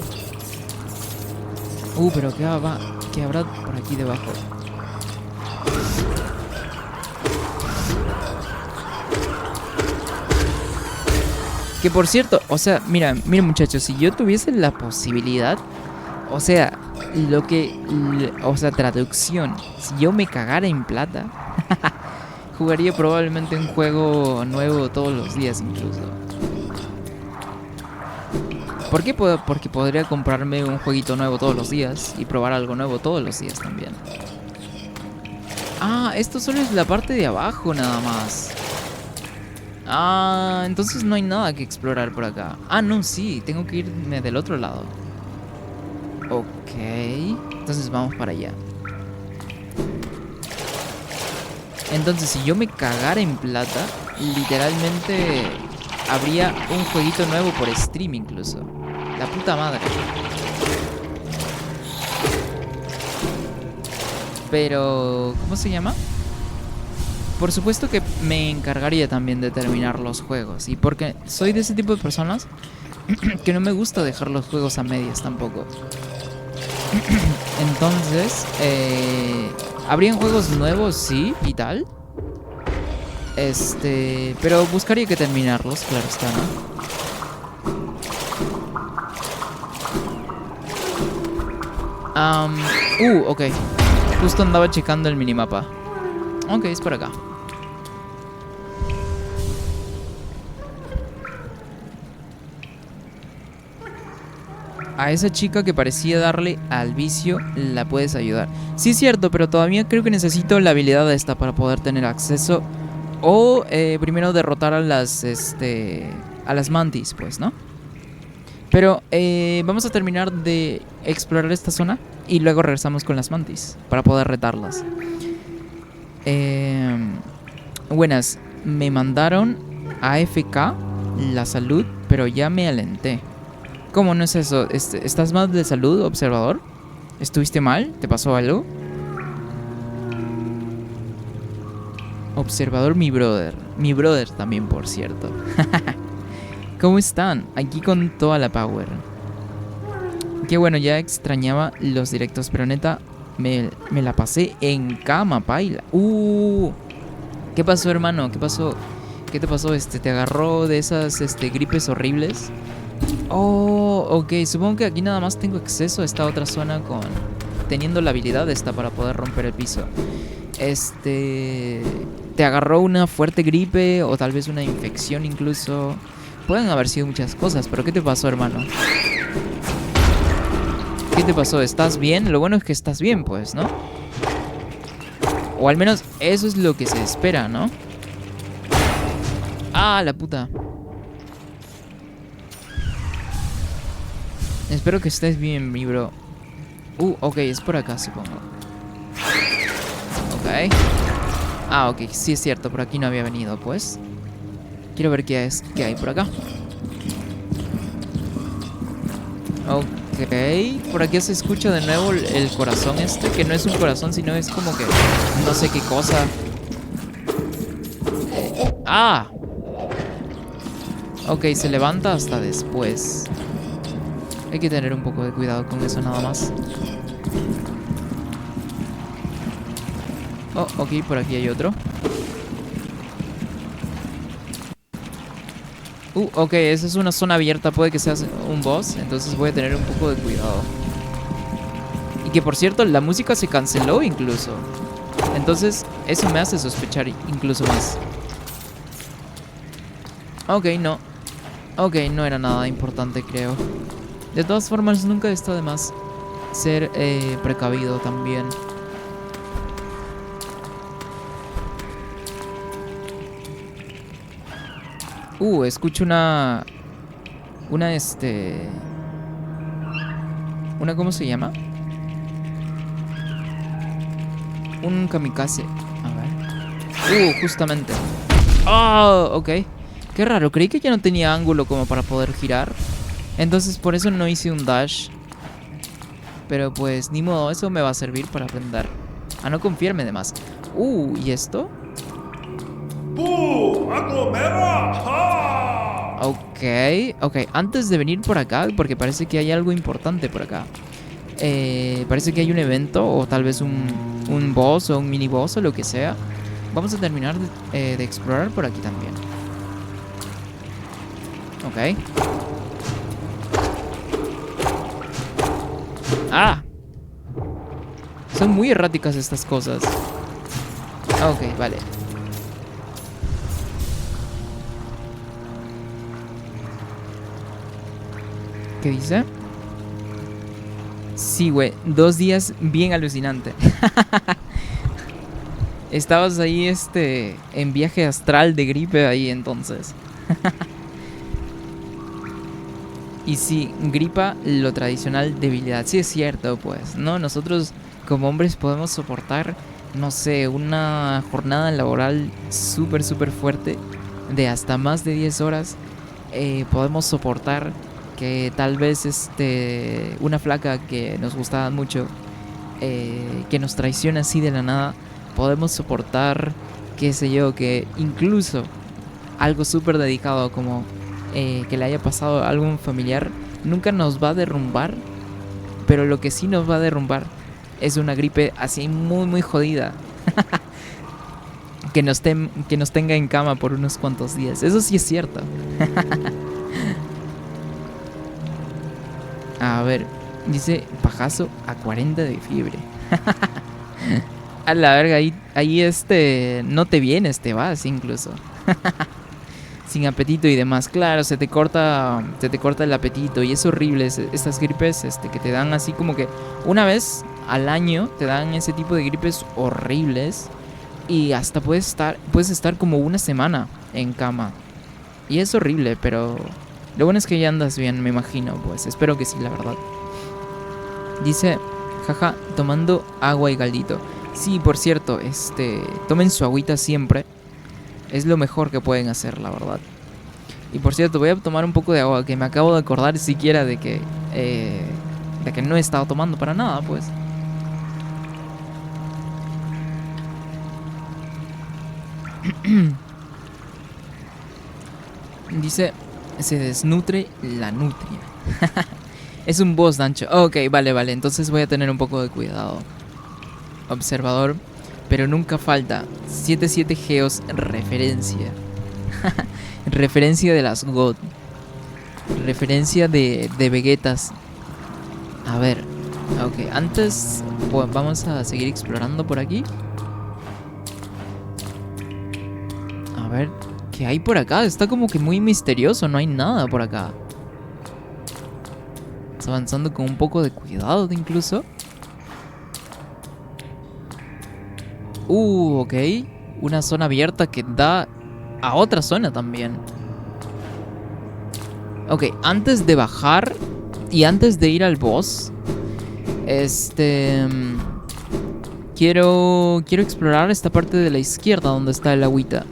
Pero ¿qué habrá por aquí debajo? Que por cierto, o sea, miren muchachos, si yo tuviese la posibilidad, o sea, traducción, si yo me cagara en plata, jugaría probablemente un juego nuevo todos los días incluso. ¿Por qué? Porque podría comprarme un jueguito nuevo todos los días y probar algo nuevo todos los días también. Ah, esto solo es la parte de abajo nada más. Ah, entonces no hay nada que explorar por acá. Ah, no, sí, tengo que irme del otro lado. Ok. Entonces vamos para allá. Entonces, si yo me cagara en plata, literalmente habría un jueguito nuevo por stream incluso. La puta madre. Pero, ¿cómo se llama? Por supuesto que me encargaría también de terminar los juegos. Y porque soy de ese tipo de personas que no me gusta dejar los juegos a medias tampoco. Entonces, ¿habrían juegos nuevos? Sí, y tal. Pero buscaría que terminarlos, claro está, ¿no? Ok. Justo andaba checando el minimapa. Ok, es por acá. A esa chica que parecía darle al vicio, la puedes ayudar. Sí, es cierto, pero todavía creo que necesito la habilidad esta para poder tener acceso. O primero derrotar a las mantis, pues, ¿no? Pero vamos a terminar de explorar esta zona y luego regresamos con las mantis para poder retarlas. Buenas, me mandaron a AFK la salud, pero ya me alenté. ¿Cómo no es eso? ¿Estás mal de salud, observador? ¿Estuviste mal? ¿Te pasó algo? Observador, mi brother. Mi brother también, por cierto. ¿Cómo están? Aquí con toda la power. Qué bueno, ya extrañaba los directos, pero neta, me la pasé en cama, paila. ¿Qué pasó, hermano? ¿Qué pasó? ¿Qué te pasó? ¿Te agarró de esas gripes horribles? Oh, ok. Supongo que aquí nada más tengo acceso a esta otra zona teniendo la habilidad esta para poder romper el piso. ¿Te agarró una fuerte gripe o tal vez una infección incluso? Pueden haber sido muchas cosas, pero ¿qué te pasó, hermano? ¿Qué te pasó? ¿Estás bien? Lo bueno es que estás bien, pues, ¿no? O al menos eso es lo que se espera, ¿no? ¡Ah, la puta! Espero que estés bien, mi bro. Ok, es por acá, supongo. Ok. Ah, ok, sí es cierto, por aquí no había venido, pues. Quiero ver qué hay por acá. Ok, por aquí se escucha de nuevo el corazón que no es un corazón, sino es como que no sé qué cosa. ¡Ah! Ok, se levanta hasta después. Hay que tener un poco de cuidado con eso nada más. Oh, ok, por aquí hay otro. Ok, esa es una zona abierta, puede que sea un boss, entonces voy a tener un poco de cuidado. Y que por cierto, la música se canceló incluso. Entonces, eso me hace sospechar incluso más. Ok, no. Ok, no era nada importante, creo. De todas formas, nunca está de más ser precavido también. Escucho una, ¿cómo se llama? Un kamikaze. A ver. Justamente. Oh, ok. Qué raro, creí que ya no tenía ángulo como para poder girar. Entonces por eso no hice un dash. Pero pues ni modo, eso me va a servir para aprender a no confiarme de más. ¿Y esto? Ok, antes de venir por acá, porque parece que hay algo importante por acá. Parece que hay un evento o tal vez un boss o un mini boss o lo que sea. Vamos a terminar de explorar por aquí también. Ok. ¡Ah! Son muy erráticas estas cosas. Ok, vale. ¿Qué dice? Sí, güey. 2 días bien alucinante. Estabas ahí, en viaje astral de gripe ahí entonces. Y sí, gripa, lo tradicional, debilidad. Sí es cierto, pues, ¿no? Nosotros como hombres podemos soportar, no sé, una jornada laboral súper, súper fuerte de hasta más de 10 horas. Podemos soportar que tal vez una flaca que nos gustaba mucho, que nos traiciona así de la nada. Podemos soportar, qué sé yo, que incluso algo súper dedicado como que le haya pasado a algún familiar nunca nos va a derrumbar, pero lo que sí nos va a derrumbar es una gripe así muy muy jodida que nos tenga en cama por unos cuantos días. Eso sí es cierto. A ver, dice pajazo a 40 de fiebre. A la verga, ahí no te vienes, te vas incluso. Sin apetito y demás. Claro, se te corta el apetito y es horrible estas gripes que te dan así como que una vez al año te dan ese tipo de gripes horribles y hasta puedes estar como una semana en cama. Y es horrible, pero lo bueno es que ya andas bien, me imagino, pues espero que sí, la verdad. Dice, jaja, tomando agua y caldito. Sí, por cierto, tomen su agüita siempre. Es lo mejor que pueden hacer, la verdad. Y por cierto, voy a tomar un poco de agua, que me acabo de acordar siquiera de que no he estado tomando para nada, pues. Dice, se desnutre la nutria. Es un boss, Dancho. Ok, vale, entonces voy a tener un poco de cuidado. Observador, pero nunca falta 77 Geos referencia. Referencia de las God. Referencia de Vegetas. A ver, ok, antes pues, vamos a seguir explorando por aquí. A ver, ¿qué hay por acá? Está como que muy misterioso, no hay nada por acá. Está avanzando con un poco de cuidado incluso. Ok. Una zona abierta que da a otra zona también. Ok, antes de bajar y antes de ir al boss, quiero explorar esta parte de la izquierda donde está el agüita.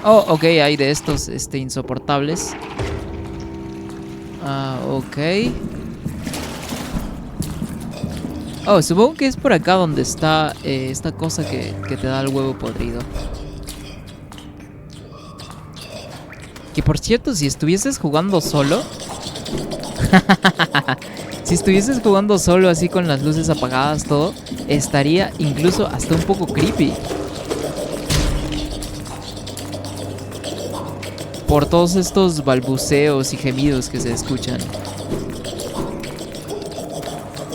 Oh, ok, hay de estos insoportables. Ok. Oh, supongo que es por acá donde está esta cosa que te da el huevo podrido. Que por cierto, si estuvieses jugando solo... si estuvieses jugando solo así con las luces apagadas todo, estaría incluso hasta un poco creepy. Por todos estos balbuceos y gemidos que se escuchan.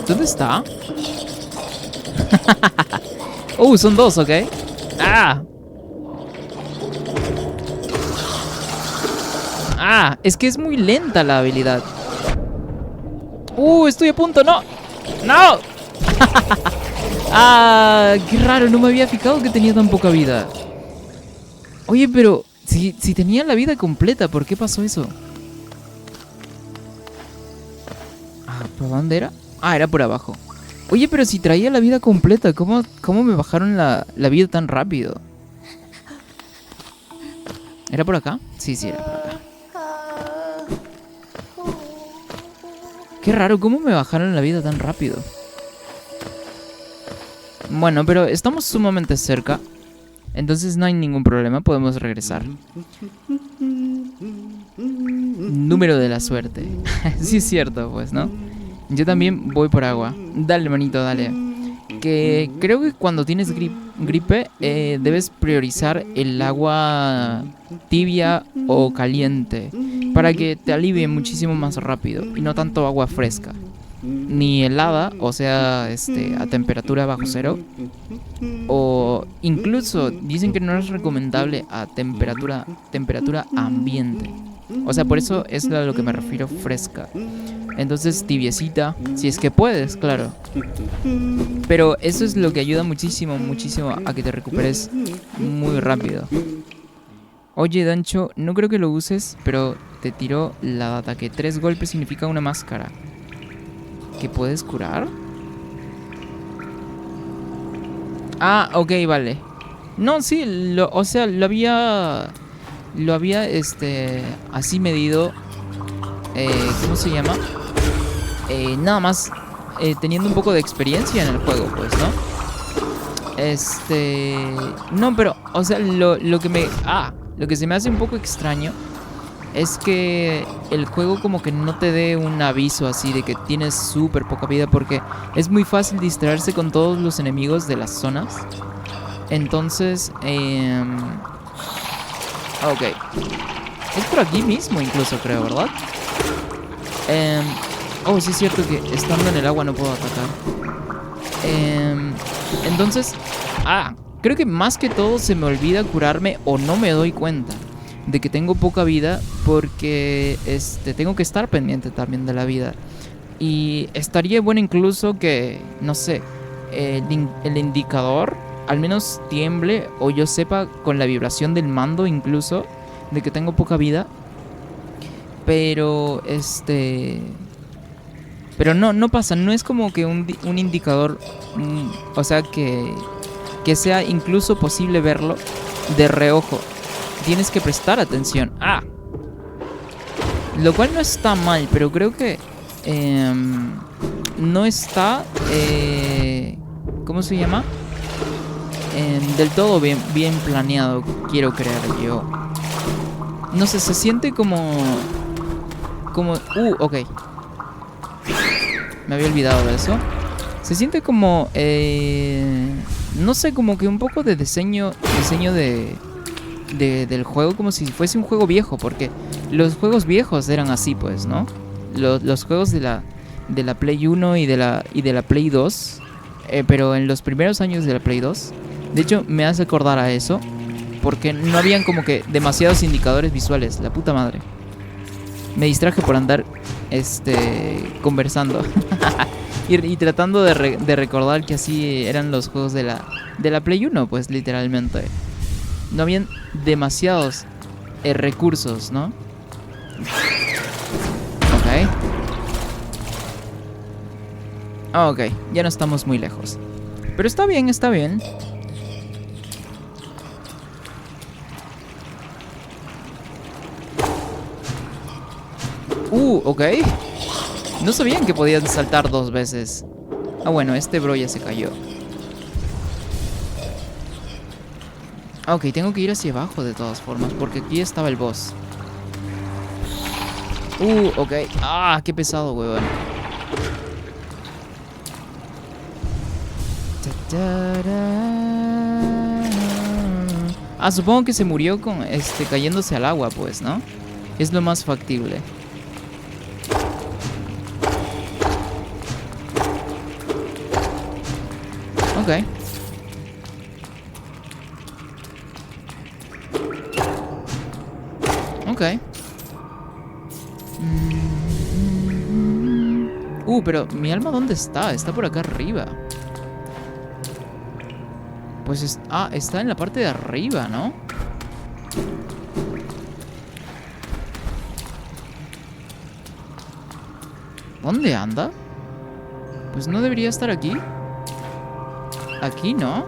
¿Dónde está? Son dos, ok. Es que es muy lenta la habilidad. Estoy a punto, no. ¡No! Qué raro, no me había fijado que tenía tan poca vida. Oye, pero si tenía la vida completa, ¿por qué pasó eso? ¿Por dónde era? Era por abajo. Oye, pero si traía la vida completa, ¿cómo me bajaron la vida tan rápido? ¿Era por acá? Sí, era por acá. Qué raro, ¿cómo me bajaron la vida tan rápido? Bueno, pero estamos sumamente cerca. Entonces no hay ningún problema, podemos regresar. Número de la suerte. Sí es cierto, pues, ¿no? Yo también voy por agua. Dale, manito, dale. Que creo que cuando tienes gripe debes priorizar el agua tibia o caliente para que te alivie muchísimo más rápido y no tanto agua fresca ni helada, o sea, a temperatura bajo cero, o incluso dicen que no es recomendable a temperatura ambiente. O sea, por eso es a lo que me refiero, fresca. Entonces tibiecita, si es que puedes, claro. Pero eso es lo que ayuda muchísimo a que te recuperes muy rápido. Oye, Dancho, no creo que lo uses, pero te tiró la data que 3 golpes significa una máscara. ¿Que puedes curar? Ah, ok, vale. No, sí, o sea, lo había, así medido. ¿Cómo se llama? Nada más teniendo un poco de experiencia en el juego, pues, ¿no? No, pero, o sea, lo que se me hace un poco extraño es que el juego como que no te dé un aviso así de que tienes súper poca vida, porque es muy fácil distraerse con todos los enemigos de las zonas. Entonces, ok. Es por aquí mismo incluso, creo, ¿verdad? Oh, sí es cierto que estando en el agua no puedo atacar. Entonces, creo que más que todo se me olvida curarme o no me doy cuenta de que tengo poca vida porque tengo que estar pendiente también de la vida. Y estaría bueno incluso que, no sé, el indicador al menos tiemble o yo sepa con la vibración del mando incluso de que tengo poca vida. Pero pero no pasa, no es como que un indicador, o sea, que sea incluso posible verlo de reojo. Tienes que prestar atención. Lo cual no está mal, pero creo que no está, ¿cómo se llama? Del todo bien planeado, quiero creer yo. No sé, se siente como... ok. Me había olvidado de eso. Se siente como... no sé, como que un poco de diseño del juego, como si fuese un juego viejo, porque los juegos viejos eran así, pues, ¿no? Los juegos de la Play 1 y de la Play 2, pero en los primeros años de la Play 2, de hecho, me hace acordar a eso, porque no habían como que demasiados indicadores visuales, la puta madre. Me distraje por andar conversando y tratando de recordar que así eran los juegos de la Play 1, pues literalmente. No habían demasiados recursos, ¿no? Ok, ya no estamos muy lejos. Pero está bien, está bien. Ok. No sabían que podían saltar 2 veces. Bueno, este bro ya se cayó. Ok, tengo que ir hacia abajo de todas formas, porque aquí estaba el boss. Ok. Qué pesado, weón. Supongo que se murió con cayéndose al agua, pues, ¿no? Es lo más factible. Ok. Ok. Pero mi alma, ¿dónde está? Está por acá arriba. Pues está en la parte de arriba, ¿no? ¿Dónde anda? Pues no debería estar aquí. Aquí, ¿no?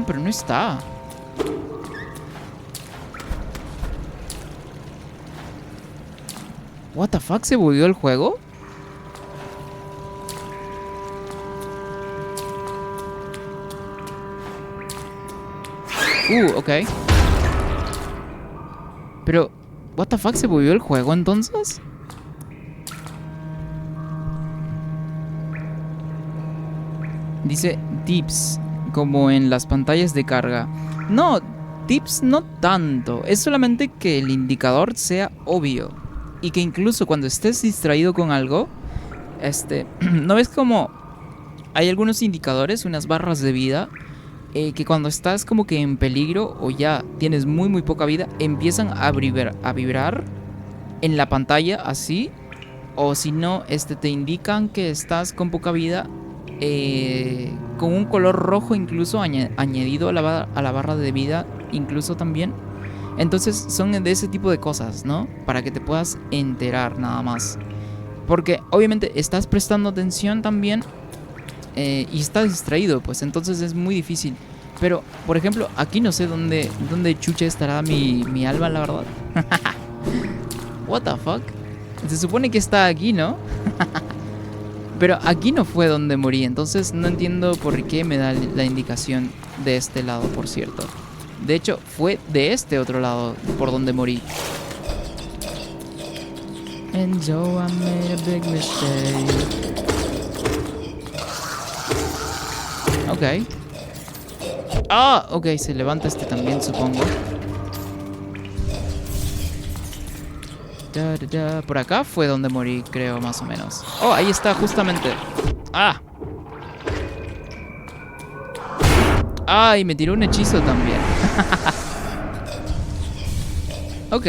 Pero no está. What the fuck, ¿se bugueó el juego? Ok. Pero, what the fuck, ¿se bugueó el juego entonces? Dice tips, como en las pantallas de carga. No, tips no tanto. Es solamente que el indicador sea obvio. Y que incluso cuando estés distraído con algo, ¿no ves como hay algunos indicadores, unas barras de vida, que cuando estás como que en peligro o ya tienes muy poca vida, empiezan a vibrar en la pantalla así? O si no, te indican que estás con poca vida con un color rojo incluso añadido a la barra de vida incluso también. Entonces son de ese tipo de cosas, ¿no? Para que te puedas enterar nada más. Porque obviamente estás prestando atención también y estás distraído, pues entonces es muy difícil. Pero, por ejemplo, aquí no sé dónde chucha estará mi alma, la verdad. What the fuck? Se supone que está aquí, ¿no? Pero aquí no fue donde morí, entonces no entiendo por qué me da la indicación de este lado, por cierto. De hecho, fue de este otro lado por donde morí. And so I made a big mistake. Ok. Ah, ok, se levanta este también, supongo. Por acá fue donde morí, creo, más o menos. Oh, ahí está, justamente. Ah. Ah, y me tiró un hechizo también. Ok.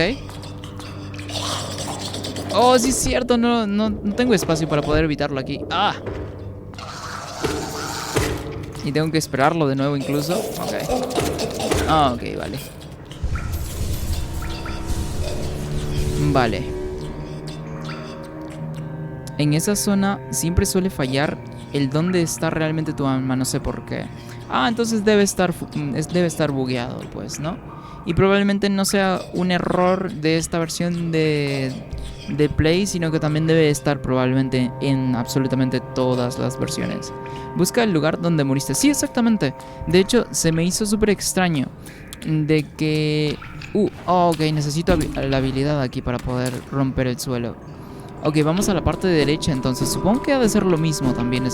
Oh, sí es cierto, no tengo espacio para poder evitarlo aquí. Ah. Y tengo que esperarlo de nuevo incluso. Ok. Ah, ok, vale. Vale. En esa zona siempre suele fallar el dónde está realmente tu alma, no sé por qué. Ah, entonces debe estar bugueado, pues, ¿no? Y probablemente no sea un error de esta versión de Play, sino que también debe estar probablemente en absolutamente todas las versiones. Busca el lugar donde moriste. Sí, exactamente. De hecho, se me hizo súper extraño de que... ok, necesito la habilidad aquí para poder romper el suelo. Ok, vamos a la parte derecha entonces. Supongo que ha de ser lo mismo también.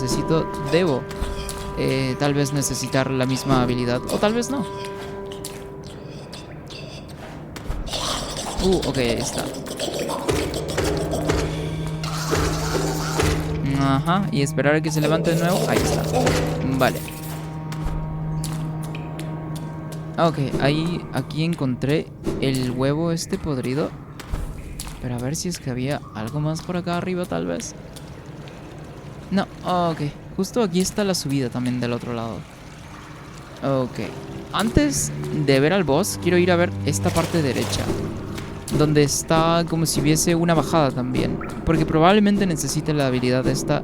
Debo tal vez necesitar la misma habilidad. O tal vez no. Ok, ahí está. Ajá, y esperar a que se levante de nuevo. Ahí está. Vale. Ok, aquí encontré el huevo este podrido. Pero a ver si es que había algo más por acá arriba, tal vez. No, ok. Justo aquí está la subida también del otro lado. Ok. Antes de ver al boss, quiero ir a ver esta parte derecha. Donde está como si hubiese una bajada también. Porque probablemente necesite la habilidad esta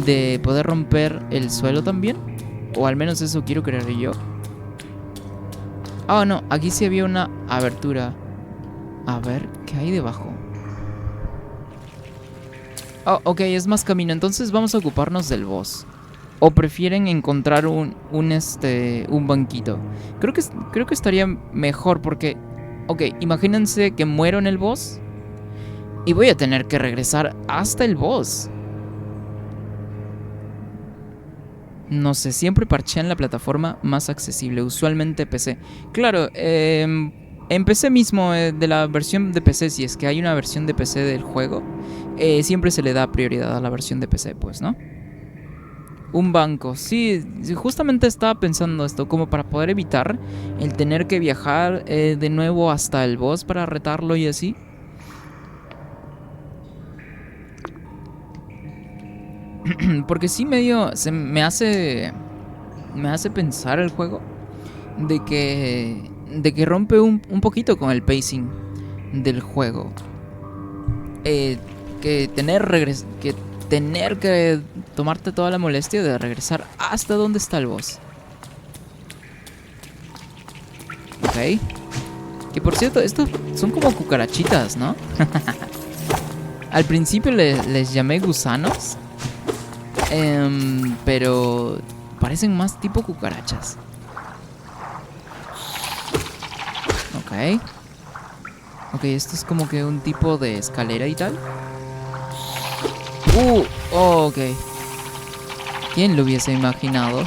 de poder romper el suelo también. O al menos eso quiero creer yo. Ah, no, aquí sí había una abertura. A ver, ¿qué hay debajo? Oh, ok, es más camino. Entonces vamos a ocuparnos del boss. ¿O prefieren encontrar un banquito? Creo que estaría mejor porque... Ok, imagínense que muero en el boss. Y voy a tener que regresar hasta el boss. No sé, siempre parchean la plataforma más accesible, usualmente PC. Claro, en PC mismo, de la versión de PC, si es que hay una versión de PC del juego, siempre se le da prioridad a la versión de PC, pues, ¿no? Un banco, sí, justamente estaba pensando esto, como para poder evitar el tener que viajar de nuevo hasta el boss para retarlo y así. Porque sí medio me hace pensar el juego de que rompe un poquito con el pacing del juego. Que tener que tomarte toda la molestia de regresar hasta donde está el boss. Ok. Que por cierto, estos son como cucarachitas, ¿no? Al principio les llamé gusanos. Pero parecen más tipo cucarachas. Ok. Ok, esto es como que un tipo de escalera y tal. Ok. ¿Quién lo hubiese imaginado?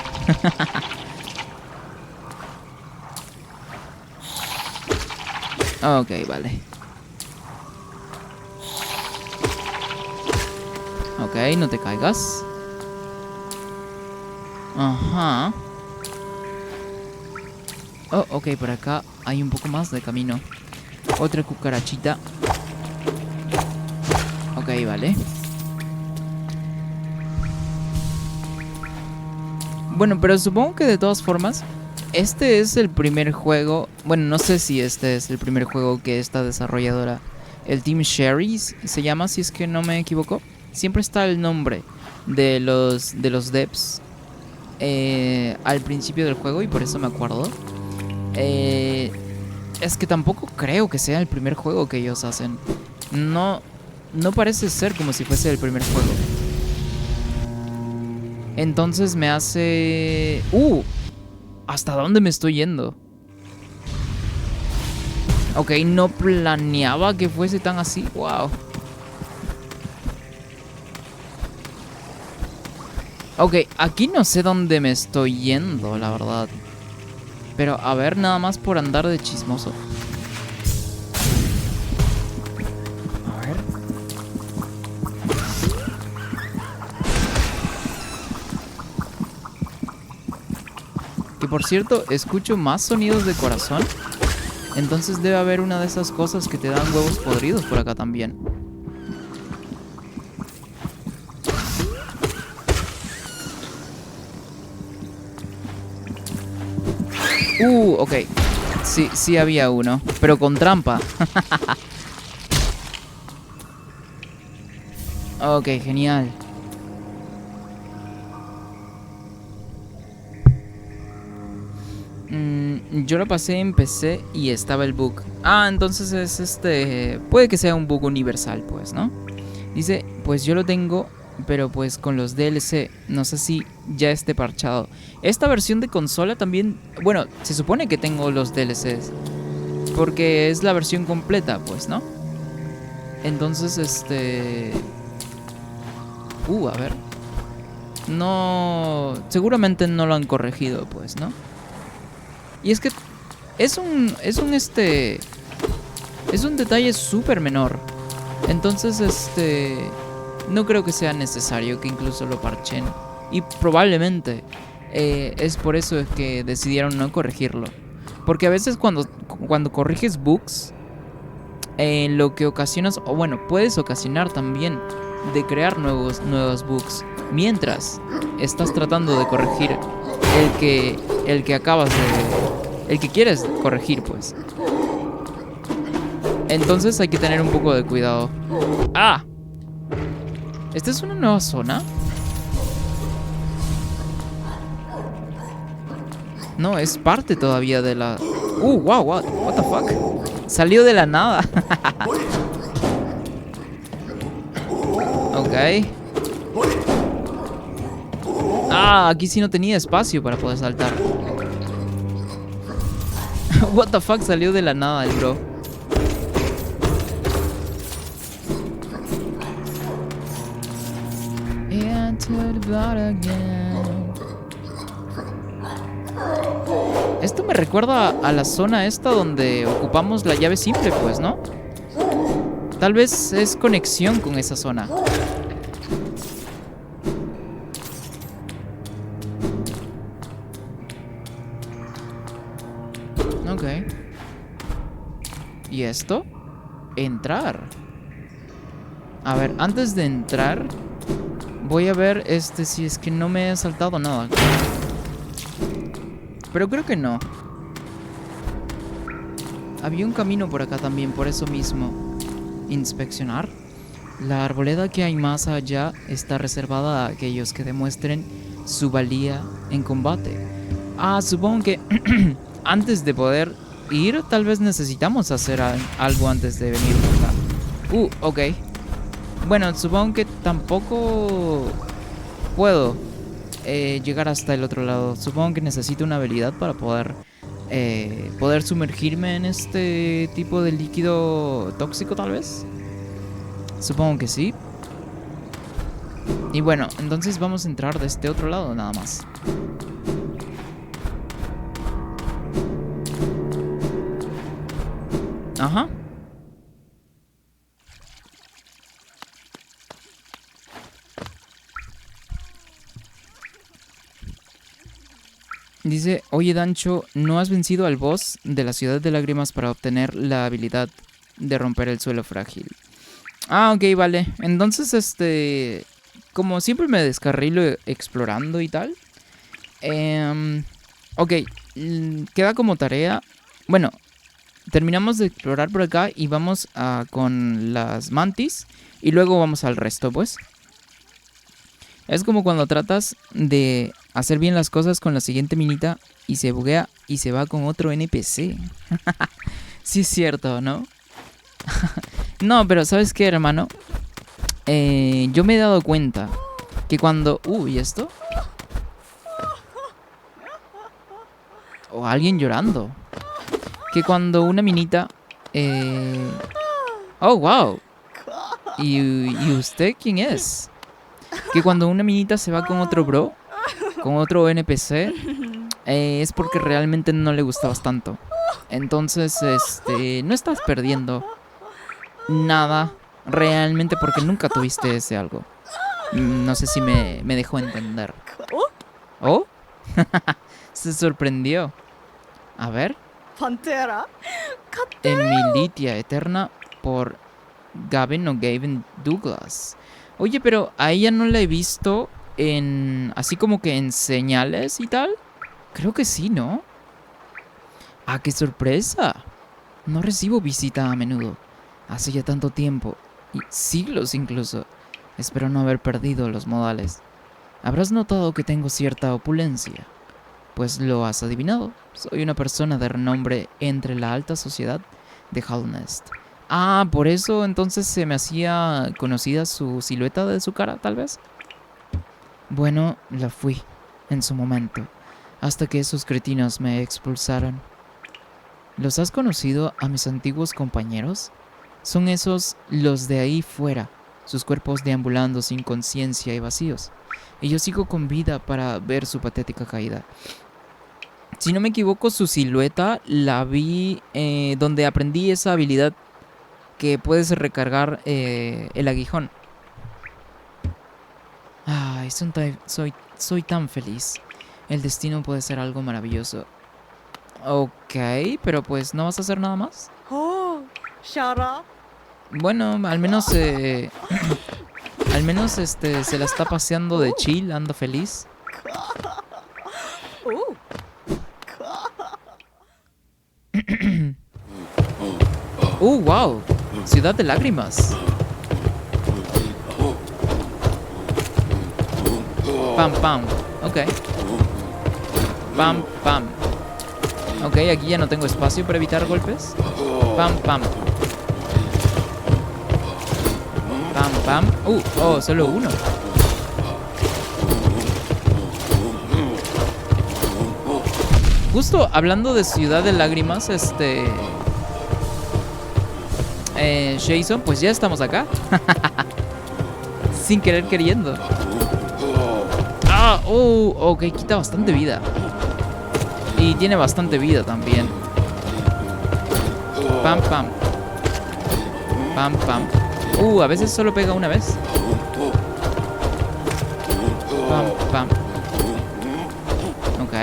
Ok, vale. Ok, no te caigas. Ajá. Oh, ok, por acá hay un poco más de camino. Otra cucarachita. Ok, vale. Bueno, pero supongo que de todas formas, este es el primer juego. Bueno, no sé si este es el primer juego que esta desarrolladora, el Team Sherry, se llama, si es que no me equivoco. Siempre está el nombre de los devs al principio del juego y por eso me acuerdo. Es que tampoco creo que sea el primer juego que ellos hacen. No, no parece ser como si fuese el primer juego. Entonces me hace... ¿Hasta dónde me estoy yendo? Ok, no planeaba que fuese tan así. Wow. Ok, aquí no sé dónde me estoy yendo, la verdad. Pero a ver, nada más por andar de chismoso. A ver. Que por cierto, escucho más sonidos de corazón. Entonces debe haber una de esas cosas que te dan huevos podridos por acá también. Ok. Sí había uno, pero con trampa. Ok, genial. Yo lo pasé en PC y estaba el bug. Entonces es puede que sea un bug universal, pues, ¿no? Dice, pues yo lo tengo, pero pues con los DLC. No sé si ya esté parchado. Esta versión de consola también... Bueno, se supone que tengo los DLCs. Porque es la versión completa, pues, ¿no? Entonces, a ver. No... Seguramente no lo han corregido, pues, ¿no? Y es que es un detalle súper menor. Entonces, no creo que sea necesario que incluso lo parchen. Y probablemente es por eso que decidieron no corregirlo. Porque a veces cuando corriges bugs, lo que ocasionas, o bueno, puedes ocasionar también de crear nuevos bugs. Mientras estás tratando de corregir el que acabas de... El que quieres corregir, pues. Entonces hay que tener un poco de cuidado. ¿Esta es una nueva zona? No, es parte todavía de la... wow, what the fuck? Salió de la nada. Ok. Aquí sí no tenía espacio para poder saltar. What the fuck, salió de la nada el bro. Esto me recuerda a la zona esta donde ocupamos la llave simple, pues, ¿no? Tal vez es conexión con esa zona. Ok. ¿Y esto? Entrar. A ver, antes de entrar, voy a ver si es que no me he saltado nada. Pero creo que no. Había un camino por acá también, por eso mismo. Inspeccionar. La arboleda que hay más allá está reservada a aquellos que demuestren su valía en combate. Supongo que antes de poder ir, tal vez necesitamos hacer algo antes de venir por acá. Ok. Bueno, supongo que tampoco puedo llegar hasta el otro lado. Supongo que necesito una habilidad para poder sumergirme en este tipo de líquido tóxico, tal vez. Supongo que sí. Y bueno, entonces vamos a entrar de este otro lado nada más. Ajá. Dice, oye Dancho, ¿no has vencido al boss de la ciudad de lágrimas para obtener la habilidad de romper el suelo frágil? Ok, vale. Entonces, como siempre me descarrilo explorando y tal, Ok, queda como tarea. Bueno, terminamos de explorar por acá y vamos con las mantis. Y luego vamos al resto, pues. Es como cuando tratas de hacer bien las cosas con la siguiente minita y se buguea y se va con otro NPC. Sí es cierto, ¿no? No, pero ¿sabes qué, hermano? Yo me he dado cuenta que cuando... ¿y esto? O alguien llorando. Que cuando una minita... Oh, wow. ¿Y usted quién es? Que cuando una minita se va con otro bro, con otro NPC, es porque realmente no le gustabas tanto. Entonces, no estás perdiendo nada realmente porque nunca tuviste ese algo. No sé si me dejó entender. ¿Oh? Se sorprendió. A ver. Pantera. Emilitia Eterna por Gavin o Gavin Douglas. Oye, pero a ella no la he visto en... así como que en señales y tal. Creo que sí, ¿no? ¡Ah, qué sorpresa! No recibo visita a menudo. Hace ya tanto tiempo. Y siglos incluso. Espero no haber perdido los modales. Habrás notado que tengo cierta opulencia. Pues lo has adivinado. Soy una persona de renombre entre la alta sociedad de Halnest. Ah, por eso entonces se me hacía conocida su silueta de su cara, tal vez. Bueno, la fui, en su momento, hasta que esos cretinos me expulsaron. ¿Los has conocido a mis antiguos compañeros? Son esos los de ahí fuera, sus cuerpos deambulando sin conciencia y vacíos. Y yo sigo con vida para ver su patética caída. Si no me equivoco, su silueta la vi donde aprendí esa habilidad que puedes recargar el aguijón. Ay, soy tan feliz. El destino puede ser algo maravilloso. Ok, pero pues no vas a hacer nada más. Oh, Shara. Bueno, al menos al menos se la está paseando de chill, anda feliz. Wow. Ciudad de lágrimas. Pam, pam. Ok. Pam, pam. Ok, aquí ya no tengo espacio para evitar golpes. Pam, pam. Pam, pam. Oh, solo uno. Justo hablando de Ciudad de Lágrimas, Jason, pues ya estamos acá. Sin querer queriendo. Ok, quita bastante vida. Y tiene bastante vida también. Pam, pam. Pam, pam. A veces solo pega una vez. Pam, pam. Ok.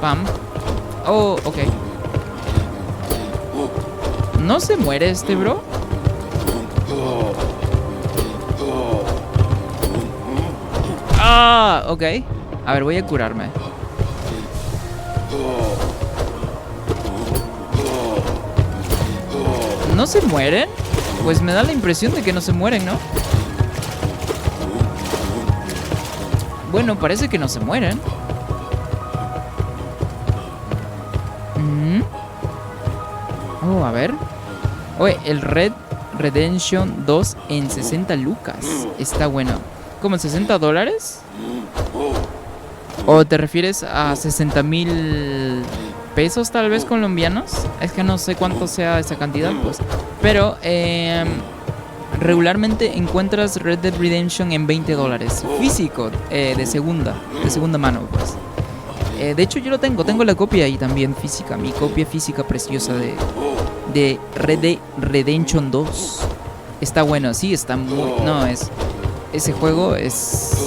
Pam. Ok. ¿No se muere este bro? Ok. A ver, voy a curarme. ¿No se mueren? Pues me da la impresión de que no se mueren, ¿no? Bueno, parece que no se mueren. A ver. Oye, el Red Redemption 2 en 60 lucas. Está bueno. ¿Como en $60? ¿O te refieres a 60,000 pesos tal vez colombianos? Es que no sé cuánto sea esa cantidad, pues. Pero regularmente encuentras Red Dead Redemption en $20. Físico, de segunda mano, pues. De hecho yo lo tengo la copia ahí también física. Mi copia física preciosa de Red Dead Redemption 2. Está bueno, sí, está muy... No, ese juego es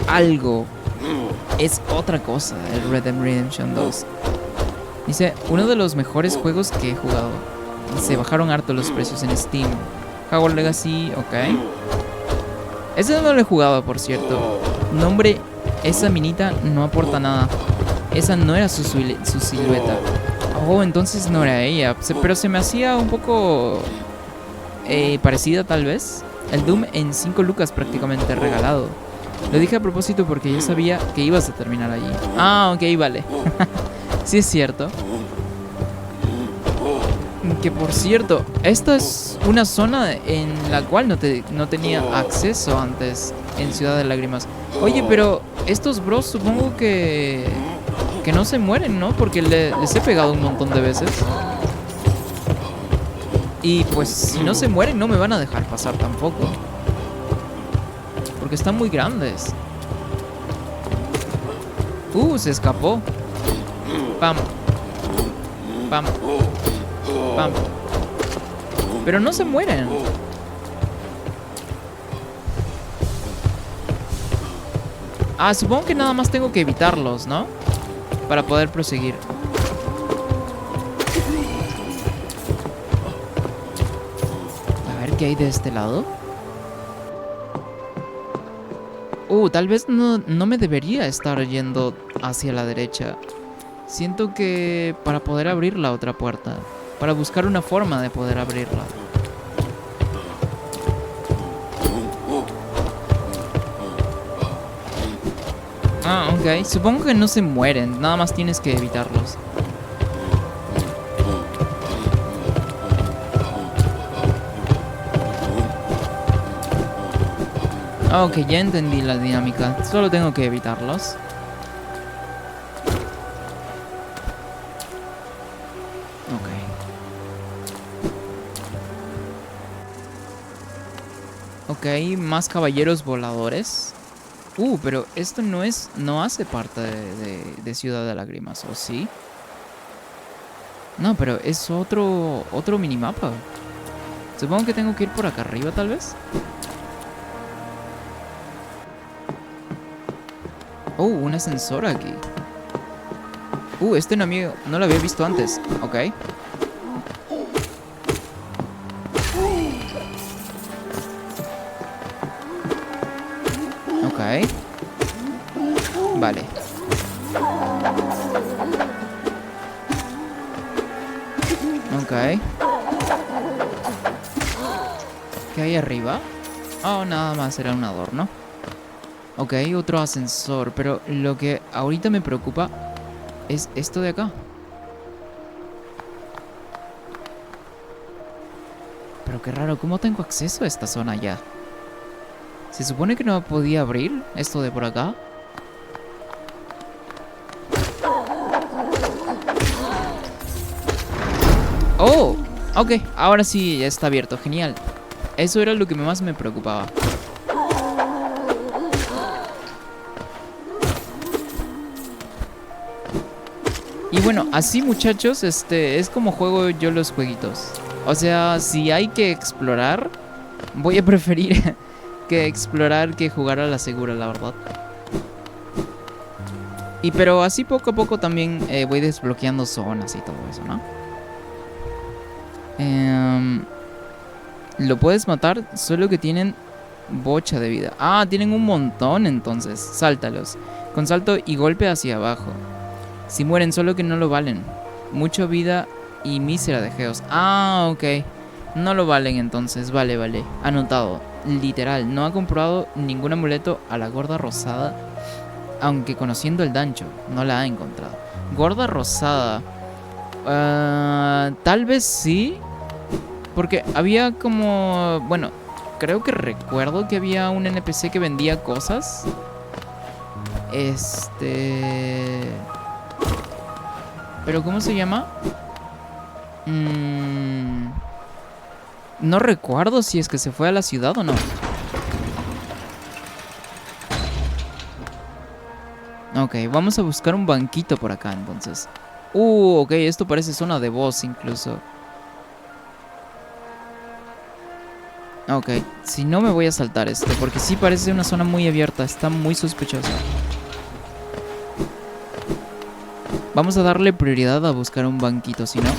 algo. Es otra cosa, el Red Dead Redemption 2. Dice, uno de los mejores juegos que he jugado. Se bajaron harto los precios en Steam. Hogwarts Legacy, ok. Ese no lo he jugado, por cierto. Nombre Esa minita no aporta nada. Esa no era su silueta. Oh, entonces no era ella. Pero se me hacía un poco parecida tal vez. El Doom en 5 lucas prácticamente regalado. Lo dije a propósito porque yo sabía que ibas a terminar allí. Ah, ok, vale. Sí es cierto. Que por cierto, esta es una zona en la cual no tenía acceso antes en Ciudad de Lágrimas. Oye, pero estos bros supongo que no se mueren, ¿no? Porque les he pegado un montón de veces. Y pues si no se mueren no me van a dejar pasar tampoco. Porque están muy grandes. Se escapó. Pam. Pam. Pam. Pero no se mueren. Supongo que nada más tengo que evitarlos, ¿no? Para poder proseguir. A ver qué hay de este lado. Tal vez no me debería estar yendo hacia la derecha. Siento que para poder abrir la otra puerta. Para buscar una forma de poder abrirla. Ok. Supongo que no se mueren. Nada más tienes que evitarlos. Ok, ya entendí la dinámica. Solo tengo que evitarlos. Ok, más caballeros voladores. Pero esto no hace parte de Ciudad de Lágrimas, ¿o sí? No, pero es otro minimapa. Supongo que tengo que ir por acá arriba, tal vez. Un ascensor aquí. Este no lo había visto antes. Ok. Ok. Vale. Ok. ¿Qué hay arriba? Nada más era un adorno. Ok, otro ascensor. Pero lo que ahorita me preocupa es esto de acá. Pero qué raro, ¿cómo tengo acceso a esta zona ya? ¿Se supone que no podía abrir esto de por acá? Ok, ahora sí ya está abierto, genial. Eso era lo que más me preocupaba. Y bueno, así muchachos, es como juego yo los jueguitos. O sea, si hay que explorar, voy a preferir que explorar que jugar a la segura, la verdad. Pero así poco a poco también voy desbloqueando zonas y todo eso, ¿no? Lo puedes matar, solo que tienen bocha de vida. Tienen un montón entonces. Sáltalos. Con salto y golpe hacia abajo. Si mueren, solo que no lo valen. Mucha vida y mísera de geos. Ok. No lo valen entonces. Vale. Anotado. Literal. No ha comprado ningún amuleto a la gorda rosada. Aunque conociendo el Dancho, no la ha encontrado. Gorda rosada. Tal vez sí. Porque había como... Bueno, creo que recuerdo que había un NPC que vendía cosas. ¿Pero cómo se llama? No recuerdo si es que se fue a la ciudad o no. Ok, vamos a buscar un banquito por acá entonces. Ok, esto parece zona de boss incluso. Ok, si no me voy a saltar esto, porque sí parece una zona muy abierta, está muy sospechosa. Vamos a darle prioridad a buscar un banquito, si no...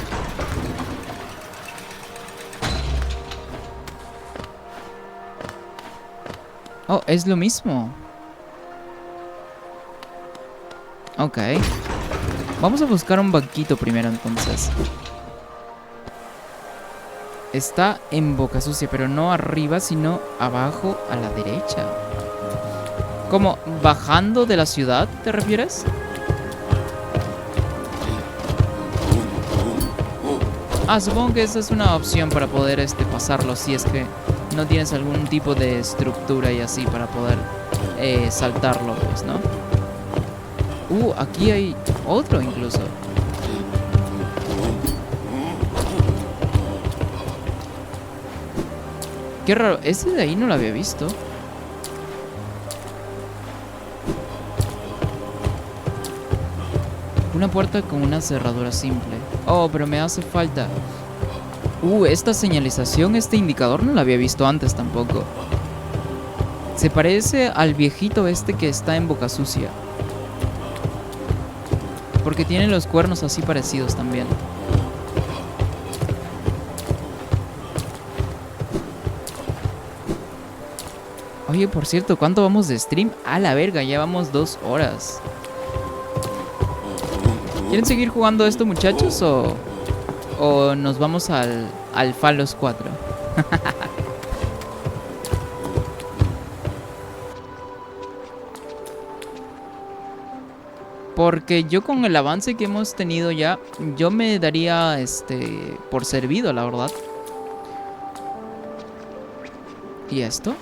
es lo mismo. Ok. Vamos a buscar un banquito primero entonces. Está en Boca Sucia, pero no arriba, sino abajo a la derecha. ¿Cómo? ¿Bajando de la ciudad, te refieres? Ah, supongo que esa es una opción para poder pasarlo si es que no tienes algún tipo de estructura y así para poder saltarlo, pues, ¿no? Aquí hay otro incluso. Qué raro, ese de ahí no lo había visto. Una puerta con una cerradura simple. Oh, pero me hace falta. Esta señalización, este indicador no lo había visto antes tampoco. Se parece al viejito que está en Boca Sucia. Porque tiene los cuernos así parecidos también. Oye, por cierto, ¿cuánto vamos de stream? A la verga, ya vamos 2 horas. ¿Quieren seguir jugando esto, muchachos? ¿O nos vamos al Falos 4? Porque yo con el avance que hemos tenido ya, yo me daría por servido, la verdad. ¿Y esto?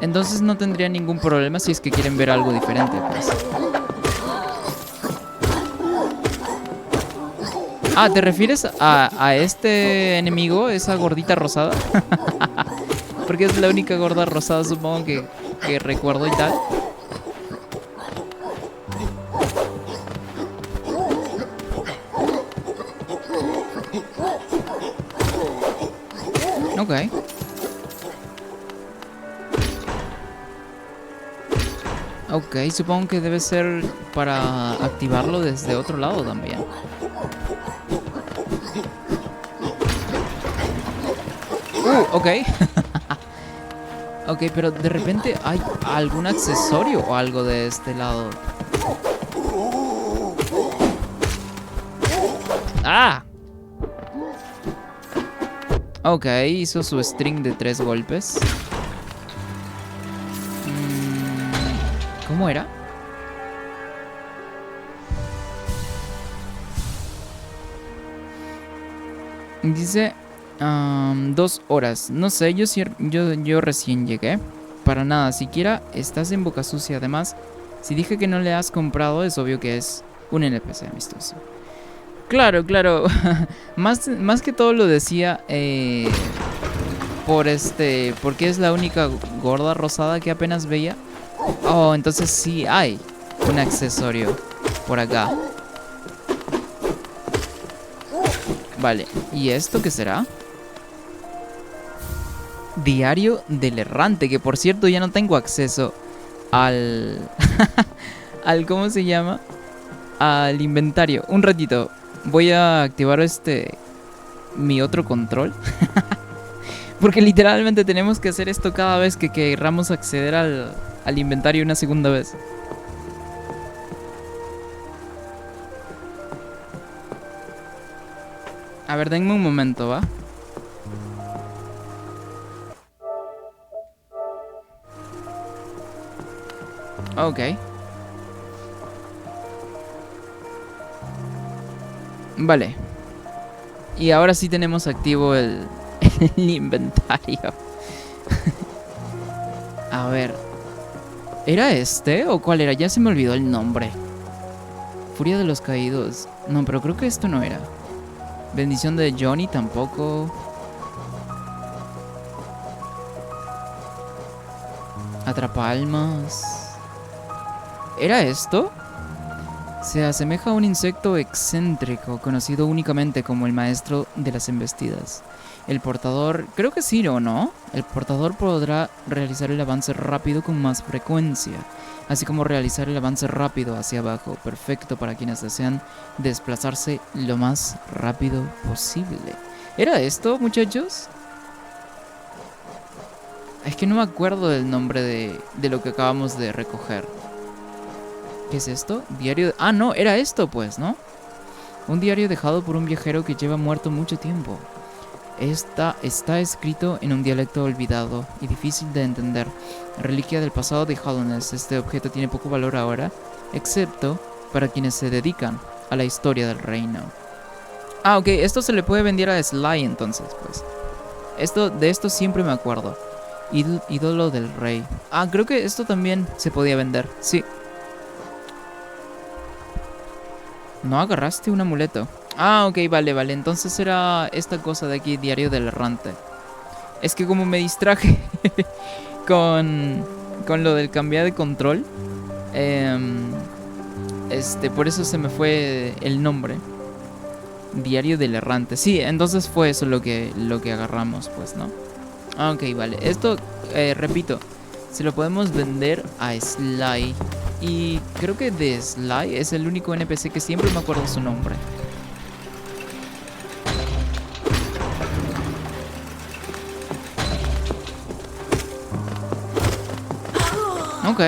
Entonces no tendría ningún problema si es que quieren ver algo diferente, pues. Ah, ¿te refieres a este enemigo? ¿Esa gordita rosada? Porque es la única gorda rosada, supongo que recuerdo y tal. Ok. Ok, supongo que debe ser para activarlo desde otro lado también. Ok. Ok, pero de repente hay algún accesorio o algo de este lado. ¡Ah! Ok, hizo su string de 3 golpes. ¿Cómo era? Dice 2 horas. No sé, yo recién llegué. Para nada, siquiera estás en Boca Sucia. Además, si dije que no le has comprado, es obvio que es un NPC amistoso. Claro, claro. más que todo lo decía porque es la única gorda rosada que apenas veía. Oh, entonces sí hay un accesorio por acá. Vale, ¿y esto qué será? Diario del errante, que por cierto ya no tengo acceso al... ¿cómo se llama? Al inventario. Un ratito, voy a activar mi otro control. Porque literalmente tenemos que hacer esto cada vez que querramos acceder al inventario una segunda vez. A ver, denme un momento, ¿va? Ok. Vale. Y ahora sí tenemos activo el inventario. A ver. ¿Era este o cuál era? Ya se me olvidó el nombre. Furia de los caídos. No, pero creo que esto no era. Bendición de Johnny tampoco. Atrapalmas. ¿Era esto? Se asemeja a un insecto excéntrico, conocido únicamente como el maestro de las embestidas. El portador, creo que sí o no, el portador podrá realizar el avance rápido con más frecuencia, así como realizar el avance rápido hacia abajo, perfecto para quienes desean desplazarse lo más rápido posible. ¿Era esto, muchachos? Es que no me acuerdo del nombre de lo que acabamos de recoger. ¿Qué es esto? Diario de... Ah, no, era esto pues, ¿no? Un diario dejado por un viajero que lleva muerto mucho tiempo. Está escrito en un dialecto olvidado y difícil de entender. Reliquia del pasado de Hallownest. Este objeto tiene poco valor ahora, excepto para quienes se dedican a la historia del reino. Ah, ok, esto se le puede vender a Sly entonces, pues. De esto siempre me acuerdo. Ídolo del rey. Ah, creo que esto también se podía vender, sí. No agarraste un amuleto. Ah, ok, vale. Entonces era esta cosa de aquí, diario del errante. Es que como me distraje con lo del cambiar de control, por eso se me fue el nombre. Diario del errante. Sí, entonces fue eso lo que agarramos, pues, ¿no? Ah, ok, vale. Esto, repito, se lo podemos vender a Sly. Y creo que de Sly es el único NPC que siempre me acuerdo su nombre. Ok.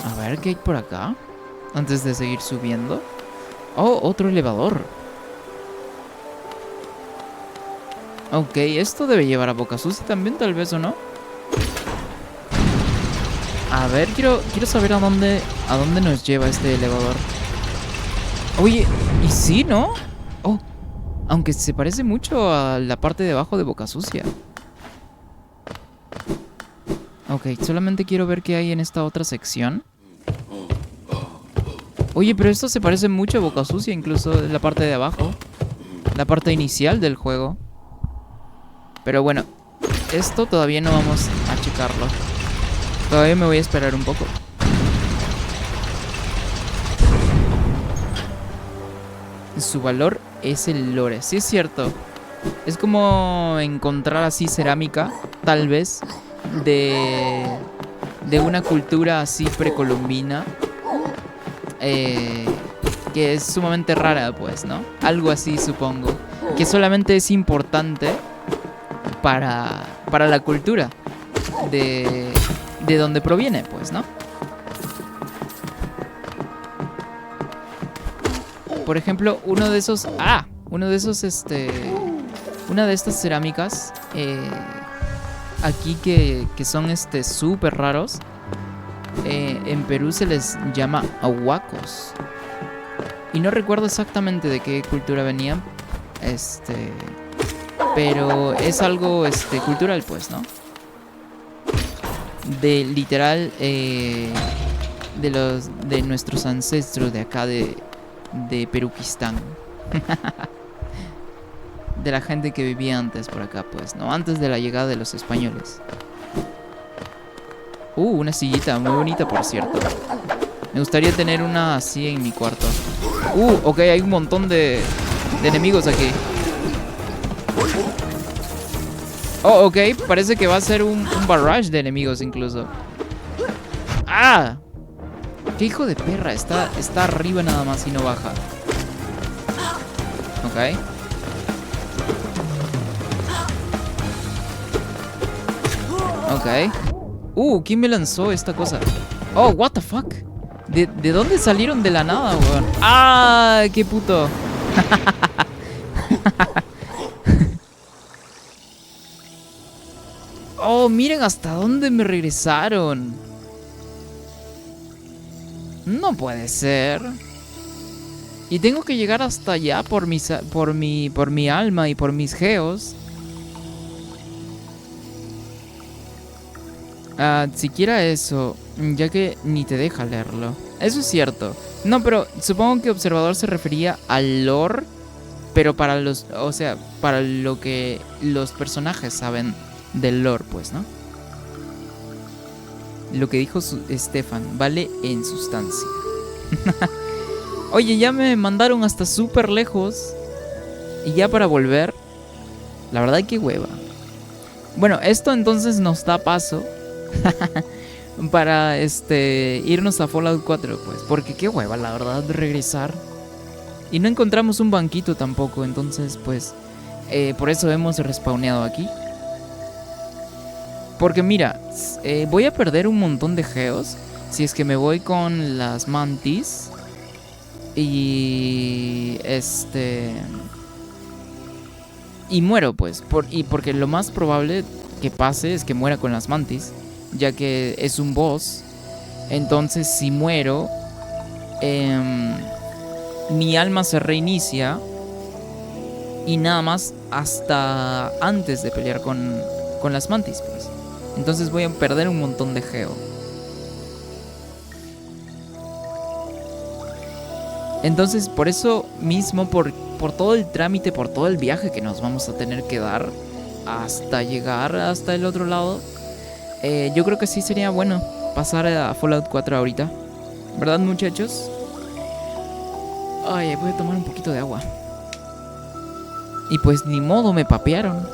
A ver qué hay por acá. Antes de seguir subiendo. Oh, otro elevador. Ok, esto debe llevar a Boca Sucia también, tal vez, ¿o no? A ver, quiero saber a dónde nos lleva este elevador. Oye, ¿y sí, no? Oh, aunque se parece mucho a la parte de abajo de Boca Sucia. Ok, solamente quiero ver qué hay en esta otra sección. Oye, pero esto se parece mucho a Boca Sucia, incluso en la parte de abajo. La parte inicial del juego. Pero bueno, esto todavía no vamos a checarlo. Todavía me voy a esperar un poco. Su valor es el lore. Sí, es cierto. Es como encontrar así cerámica, tal vez, de una cultura así precolombina. Que es sumamente rara, pues, ¿no? Algo así, supongo. Que solamente es importante para la cultura de donde proviene, pues, ¿no? Por ejemplo, una de estas cerámicas aquí que son súper raros. En Perú se les llama ahuacos. Y no recuerdo exactamente de qué cultura venían. Pero es algo cultural, pues, ¿no? De literal de nuestros ancestros de acá de Peruquistán. De la gente que vivía antes por acá, pues, ¿no? Antes de la llegada de los españoles. Una sillita muy bonita, por cierto. Me gustaría tener una así en mi cuarto. Ok, hay un montón de enemigos aquí. Oh, ok, parece que va a ser un barrage de enemigos incluso. ¡Ah! ¡Qué hijo de perra! Está arriba nada más y no baja. Ok. Ok. ¿Quién me lanzó esta cosa? Oh, what the fuck. ¿De dónde salieron de la nada, weón? ¡Ah! ¡Qué puto! Oh, miren hasta dónde me regresaron. No puede ser. Y tengo que llegar hasta allá por mi alma y por mis geos. Siquiera eso, ya que ni te deja leerlo. Eso es cierto. No, pero supongo que observador se refería al lore, pero para para lo que los personajes saben del lore, pues, ¿no? Lo que dijo Stefan vale en sustancia. Oye, ya me mandaron hasta súper lejos. Y ya para volver, la verdad que hueva. Bueno, esto entonces nos da paso para irnos a Fallout 4, pues. Porque qué hueva, la verdad, regresar. Y no encontramos un banquito tampoco, entonces pues por eso hemos respawneado aquí. Porque mira, voy a perder un montón de geos si es que me voy con las mantis. Y y muero pues, porque lo más probable que pase es que muera con las mantis, ya que es un boss. Entonces si muero, mi alma se reinicia y nada más hasta antes de pelear con las mantis pues. Entonces voy a perder un montón de geo. Entonces por eso mismo, por todo el trámite, por todo el viaje que nos vamos a tener que dar hasta llegar hasta el otro lado, yo creo que sí sería bueno pasar a Fallout 4 ahorita. ¿Verdad, muchachos? Ay, voy a tomar un poquito de agua. Y pues ni modo, me papearon.